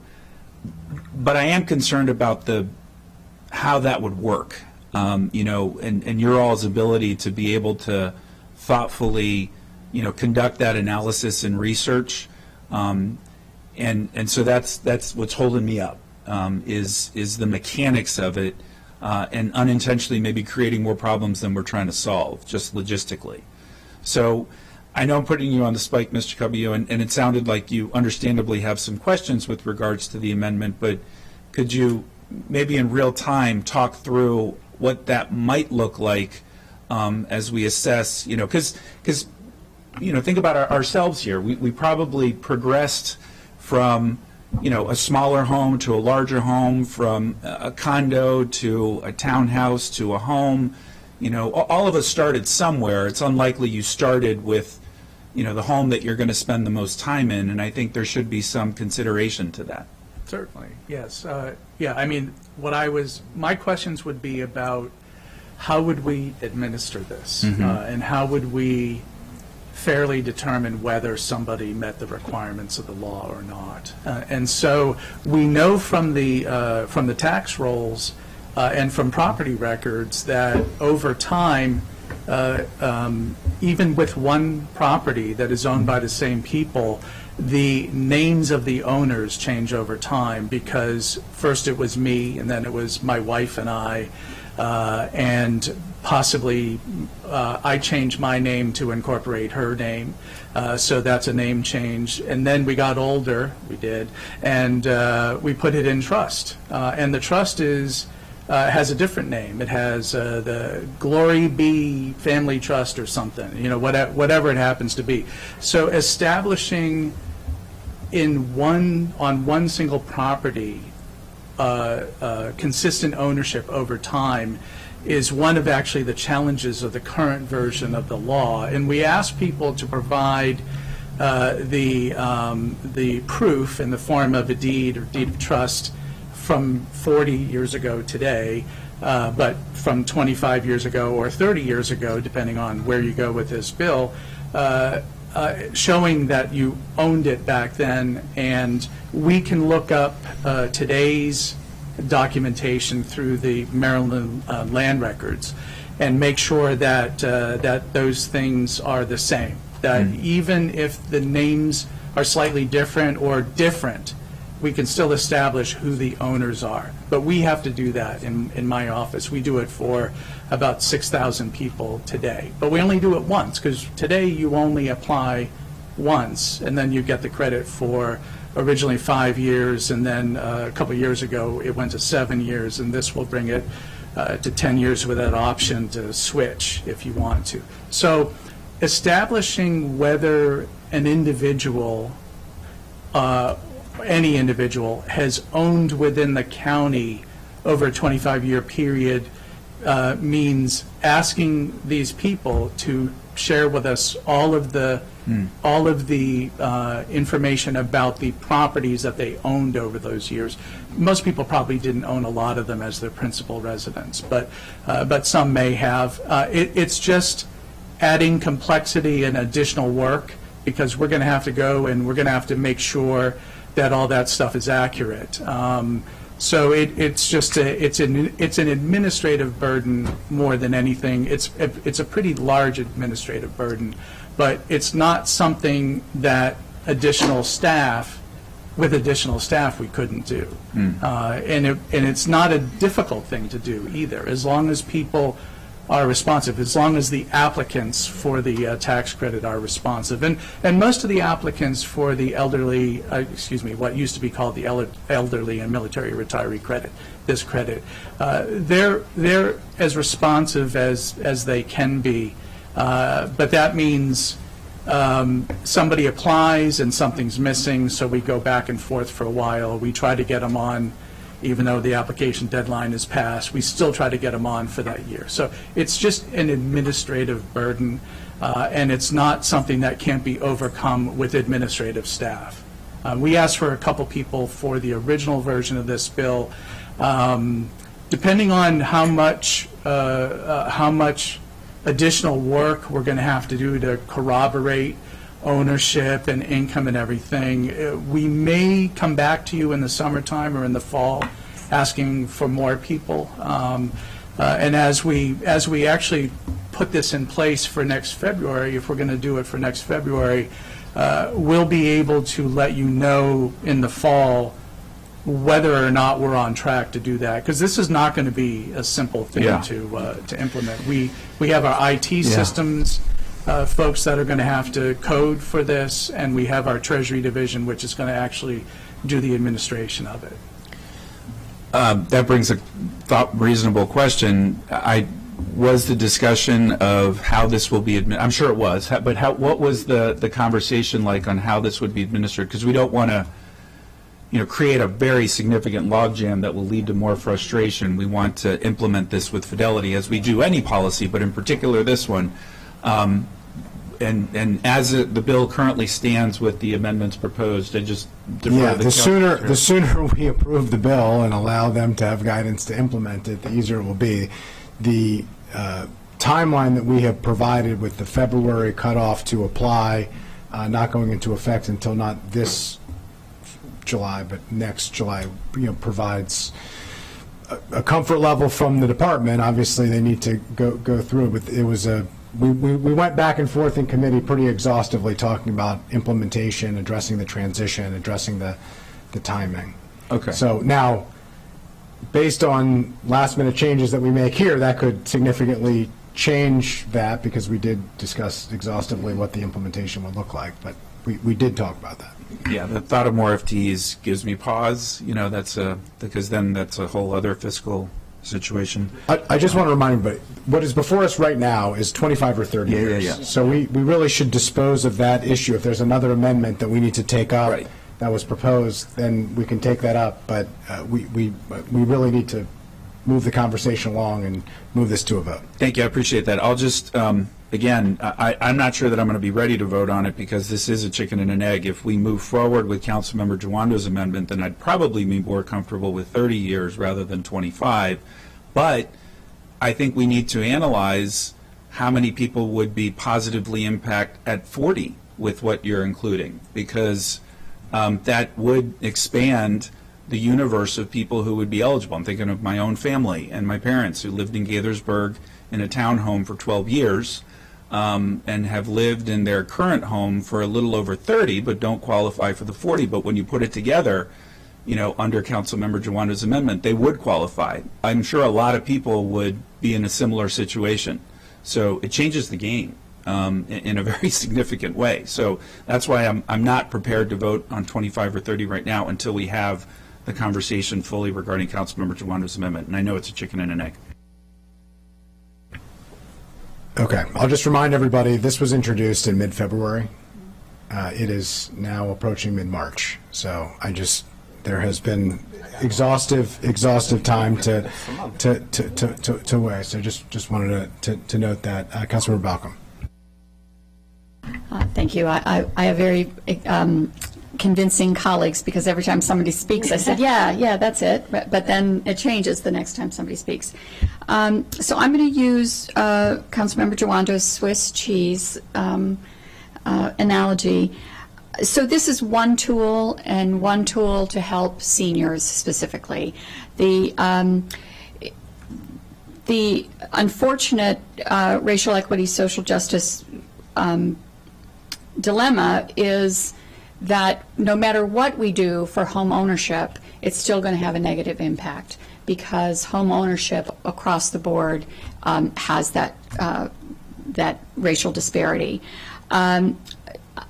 but I am concerned about how that would work, you know, and your all's ability to be able to thoughtfully, you know, conduct that analysis and research. And so that's what's holding me up, is the mechanics of it, and unintentionally maybe creating more problems than we're trying to solve, just logistically. So I know I'm putting you on the spike, Mr. Cabello, and it sounded like you understandably have some questions with regards to the amendment, but could you maybe in real time talk through what that might look like as we assess, you know, because you know, think about ourselves here. We probably progressed from, you know, a smaller home to a larger home, from a condo to a townhouse to a home. You know, all of us started somewhere. It's unlikely you started with, you know, the home that you're going to spend the most time in, and I think there should be some consideration to that. Certainly, yes. Yeah, I mean, my questions would be about how would we administer this, and how would we fairly determine whether somebody met the requirements of the law or not. And so we know from the tax rolls and from property records that over time, even with one property that is owned by the same people, the names of the owners change over time, because first it was me, and then it was my wife and I, and possibly I changed my name to incorporate her name, so that's a name change. And then we got older, we did, and we put it in trust. And the trust has a different name. It has the Glory Be Family Trust or something, you know, whatever it happens to be. So establishing on one single property consistent ownership over time is one of actually the challenges of the current version of the law. And we ask people to provide the proof in the form of a deed or deed of trust from 40 years ago today, but from 25 years ago or 30 years ago, depending on where you go with this bill, showing that you owned it back then. And we can look up today's documentation through the Maryland land records and make sure that those things are the same, that even if the names are slightly different or different, we can still establish who the owners are. But we have to do that in my office. We do it for about 6,000 people today. But we only do it once, because today you only apply once, and then you get the credit for originally 5 years, and then a couple of years ago it went to 7 years, and this will bring it to 10 years with that option to switch if you want to. So establishing whether an individual any individual has owned within the county over a 25-year period means asking these people to share with us all of the information about the properties that they owned over those years. Most people probably didn't own a lot of them as their principal residence, but some may have. It's just adding complexity and additional work, because we're going to have to go and we're going to have to make sure that all that stuff is accurate. So it's just it's an administrative burden more than anything. It's a pretty large administrative burden, but it's not something that with additional staff we couldn't do. And it's not a difficult thing to do either, as long as people are responsive, as long as the applicants for the tax credit are responsive. And most of the applicants for the elderly, what used to be called the elderly and military retiree credit, this credit, they're as responsive as they can be. But that means somebody applies and something's missing, so we go back and forth for a while. We try to get them on. Even though the application deadline is passed, we still try to get them on for that year. So it's just an administrative burden, and it's not something that can't be overcome with administrative staff. We asked for a couple people for the original version of this bill. Depending on how much additional work we're going to have to do to corroborate ownership and income and everything, we may come back to you in the summertime or in the fall asking for more people. And as we actually put this in place for next February, if we're going to do it for next February, we'll be able to let you know in the fall whether or not we're on track to do that, because this is not going to be a simple thing to implement. We have our IT systems folks that are going to have to code for this, and we have our Treasury Division, which is going to actually do the administration of it. That brings a reasonable question. Was the discussion of how this will be I'm sure it was, but what was the conversation like on how this would be administered? Because we don't want to create a very significant logjam that will lead to more frustration. We want to implement this with fidelity, as we do any policy, but in particular this one. And as the bill currently stands with the amendments proposed, I just defer the sooner we approve the bill and allow them to have guidance to implement it, the easier it will be. The timeline that we have provided with the February cutoff to apply, not going into effect until not this July but next July, provides a comfort level from the department. Obviously, they need to go through it, but it was we went back and forth in committee pretty exhaustively talking about implementation, addressing the transition, addressing the timing. Okay. So now, based on last-minute changes that we make here, that could significantly change that, because we did discuss exhaustively what the implementation would look like, but we did talk about that. Yeah, the thought of more FTEs gives me pause. Because then that's a whole other fiscal situation. I just want to remind everybody, what is before us right now is 25 or 30 years. Yeah. So we really should dispose of that issue. If there's another amendment that we need to take up that was proposed, then we can take that up. But we really need to move the conversation along and move this to a vote. Thank you. I appreciate that. I'll just, again, I'm not sure that I'm going to be ready to vote on it, because this is a chicken and an egg. If we move forward with Councilmember Jawando's amendment, then I'd probably be more comfortable with 30 years rather than 25. But I think we need to analyze how many people would be positively impacted at 40 with what you're including, because that would expand the universe of people who would be eligible. I'm thinking of my own family and my parents who lived in Gaithersburg in a townhome for 12 years and have lived in their current home for a little over 30, but don't qualify for the 40. But when you put it together, under Councilmember Jawando's amendment, they would qualify. I'm sure a lot of people would be in a similar situation. So it changes the game in a very significant way. So that's why I'm not prepared to vote on 25 or 30 right now until we have the conversation fully regarding Councilmember Jawando's amendment. And I know it's a chicken and an egg. Okay, I'll just remind everybody, this was introduced in mid-February. it is now approaching mid-March. So there has been exhaustive time to weigh. So just wanted to note that. Councilmember Balcom. Thank you. I have very convincing colleagues, because every time somebody speaks, I said, yeah, that's it. But then it changes the next time somebody speaks. So I'm going to use Councilmember Jawando's Swiss cheese analogy. So this is one tool, and one tool to help seniors specifically. The unfortunate racial equity, social justice dilemma is that no matter what we do for home ownership, it's still going to have a negative impact, because home ownership across the board has that racial disparity.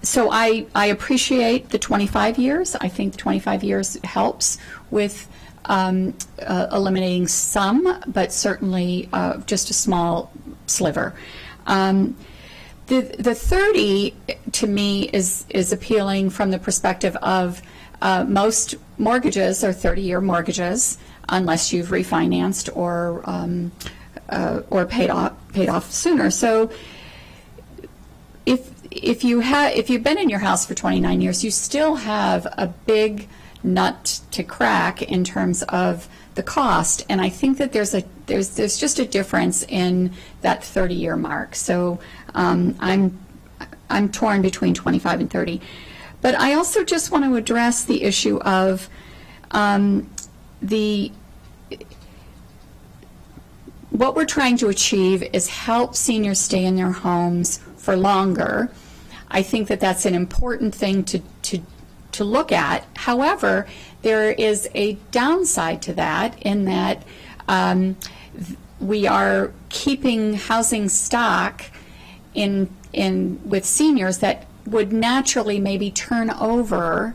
So I appreciate the 25 years. I think 25 years helps with eliminating some, but certainly just a small sliver. The 30 to me is appealing from the perspective of most mortgages are 30-year mortgages unless you've refinanced or paid off sooner. So if you've been in your house for 29 years, you still have a big nut to crack in terms of the cost, and I think that there's just a difference in that 30-year mark. So I'm torn between 25 and 30, but I also just want to address the issue of what we're trying to achieve is help seniors stay in their homes for longer. I think that that's an important thing to look at. However, there is a downside to that in that we are keeping housing stock in with seniors that would naturally maybe turn over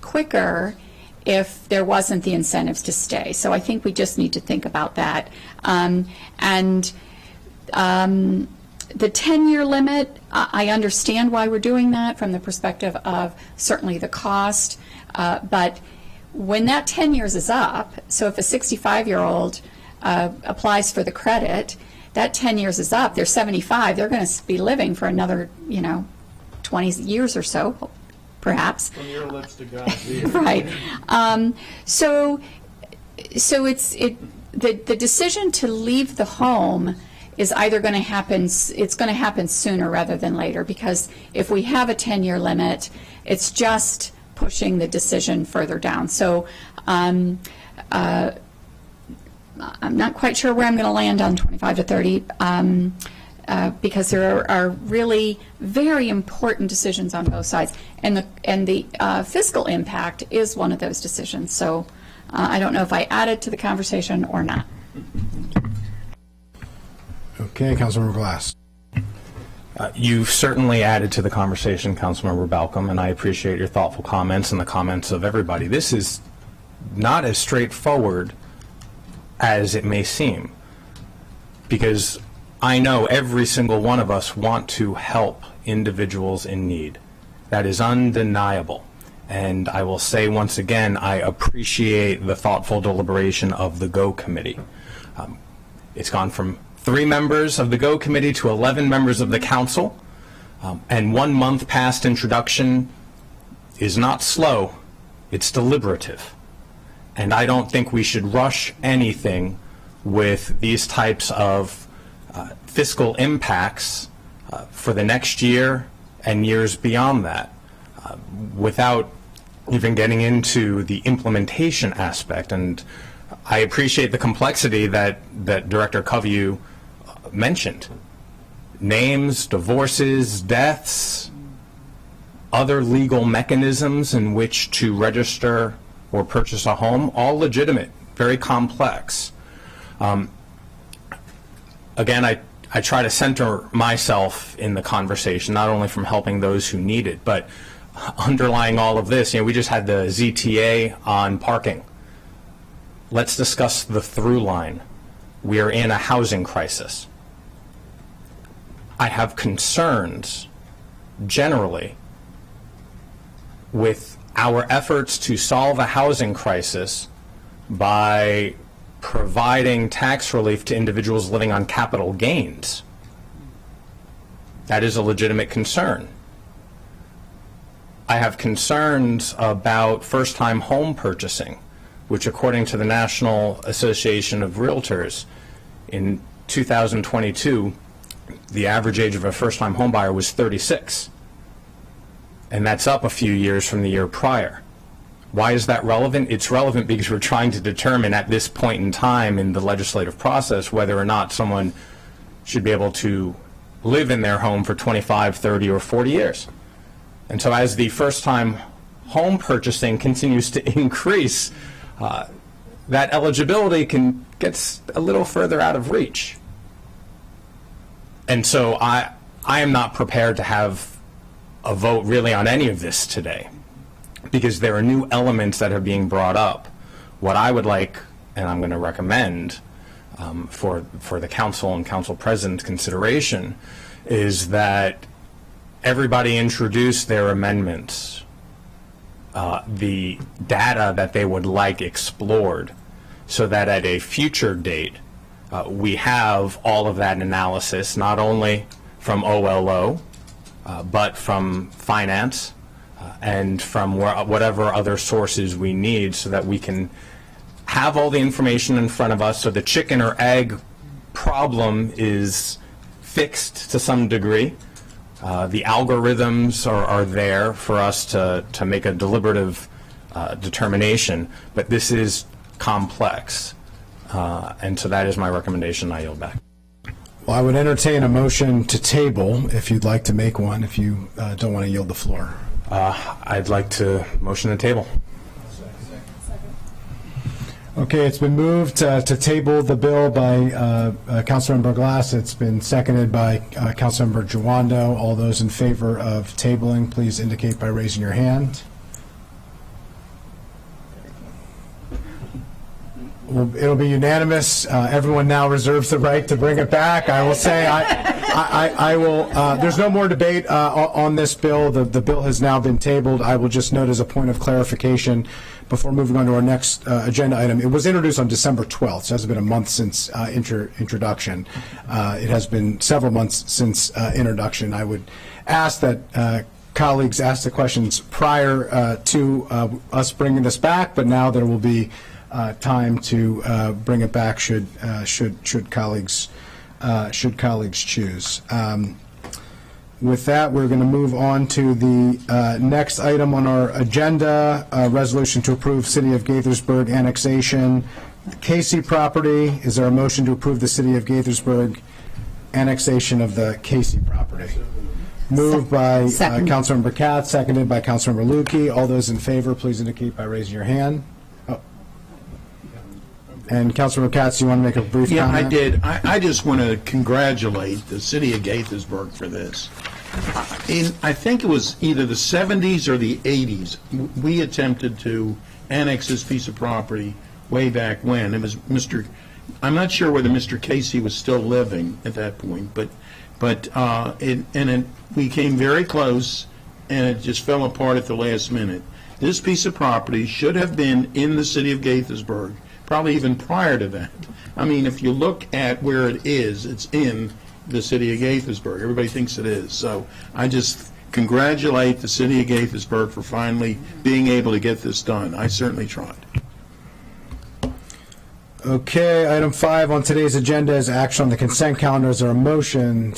quicker if there wasn't the incentives to stay. So I think we just need to think about that. The 10-year limit, I understand why we're doing that from the perspective of certainly the cost, but when that 10 years is up, so if a 65-year-old applies for the credit, that 10 years is up, they're 75, they're going to be living for another, 20 years or so, perhaps. From your lips to God's ears. Right. So it's the decision to leave the home is either going to happen, it's going to happen sooner rather than later, because if we have a 10-year limit, it's just pushing the decision further down. So I'm not quite sure where I'm going to land on 25 to 30, because there are really very important decisions on both sides, and the fiscal impact is one of those decisions. So I don't know if I added to the conversation or not. Okay, Councilmember Glass. You've certainly added to the conversation, Councilmember Balcom, and I appreciate your thoughtful comments and the comments of everybody. This is not as straightforward as it may seem, because I know every single one of us want to help individuals in need. That is undeniable. And I will say once again, I appreciate the thoughtful deliberation of the GO Committee. It's gone from 3 members of the GO Committee to 11 members of the Council, and 1 month past introduction is not slow, it's deliberative. And I don't think we should rush anything with these types of fiscal impacts for the next year and years beyond that, without even getting into the implementation aspect. And I appreciate the complexity that Director Covey mentioned. Names, divorces, deaths, other legal mechanisms in which to register or purchase a home, all legitimate, very complex. Again, I try to center myself in the conversation, not only from helping those who need it, but underlying all of this, we just had the ZTA on parking. Let's discuss the through line. We are in a housing crisis. I have concerns generally with our efforts to solve a housing crisis by providing tax relief to individuals living on capital gains. That is a legitimate concern. I have concerns about first-time home purchasing, which according to the National Association of Realtors, in 2022, the average age of a first-time home buyer was 36. And that's up a few years from the year prior. Why is that relevant? It's relevant because we're trying to determine at this point in time in the legislative process whether or not someone should be able to live in their home for 25, 30, or 40 years. And so as the first-time home purchasing continues to increase, that eligibility gets a little further out of reach. And so I am not prepared to have a vote really on any of this today, because there are new elements that are being brought up. What I would like, and I'm going to recommend for the council and council president's consideration, is that everybody introduce their amendments, the data that they would like explored, so that at a future date we have all of that analysis, not only from OLO, but from finance and from whatever other sources we need, so that we can have all the information in front of us, so the chicken or egg problem is fixed to some degree. The algorithms are there for us to make a deliberative determination, but this is complex. And so that is my recommendation. I yield back. Well, I would entertain a motion to table if you'd like to make one, if you don't want to yield the floor. I'd like to motion to table. Okay, it's been moved to table the bill by Councilmember Glass. It's been seconded by Councilmember Jawando. All those in favor of tabling, please indicate by raising your hand. Well, it'll be unanimous. Everyone now reserves the right to bring it back. I will say I will. There's no more debate on this bill. The bill has now been tabled. I will just note as a point of clarification before moving on to our next agenda item. It was introduced on December 12th, so it has been a month since introduction. It has been several months since introduction. I would ask that colleagues ask the questions prior to us bringing this back, but now there will be time to bring it back should colleagues choose. With that, we're going to move on to the next item on our agenda, a resolution to approve City of Gaithersburg annexation. Casey property. Is there a motion to approve the City of Gaithersburg annexation of the Casey property? Moved by Councilmember Katz, seconded by Councilmember Lukey. All those in favor, please indicate by raising your hand. And Councilmember Katz, you want to make a brief comment? Yeah, I did. I just want to congratulate the City of Gaithersburg for this. I think it was either the 70s or the 80s, we attempted to annex this piece of property way back when. It was I'm not sure whether Mr. Casey was still living at that point, but we came very close, and it just fell apart at the last minute. This piece of property should have been in the City of Gaithersburg, probably even prior to that. I mean, if you look at where it is, it's in the City of Gaithersburg. Everybody thinks it is. So I just congratulate the City of Gaithersburg for finally being able to get this done. I certainly tried. Okay, item 5 on today's agenda is action on the consent calendar. Is there a motion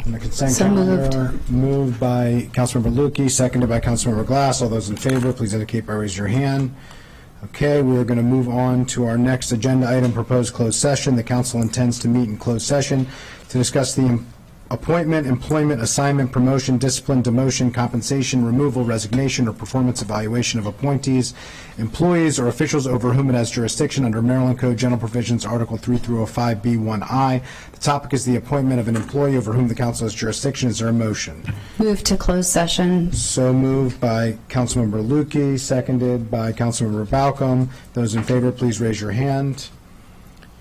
on the consent calendar? Moved by Councilmember Lukey, seconded by Councilmember Glass. All those in favor, please indicate by raising your hand. Okay, we are going to move on to our next agenda item, proposed closed session. The council intends to meet in closed session to discuss the appointment, employment, assignment, promotion, discipline, demotion, compensation, removal, resignation, or performance evaluation of appointees, employees, or officials over whom it has jurisdiction under Maryland Code General Provisions, Article 3-305B1I. The topic is the appointment of an employee over whom the council has jurisdiction. Is there a motion? Move to closed session. So moved by Councilmember Lukey, seconded by Councilmember Balcom. Those in favor, please raise your hand.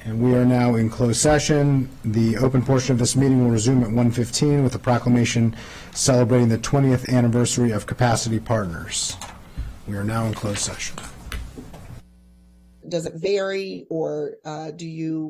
And we are now in closed session. The open portion of this meeting will resume at 1:15 with a proclamation celebrating the 20th anniversary of Capacity Partners. We are now in closed session. Does it vary, or do you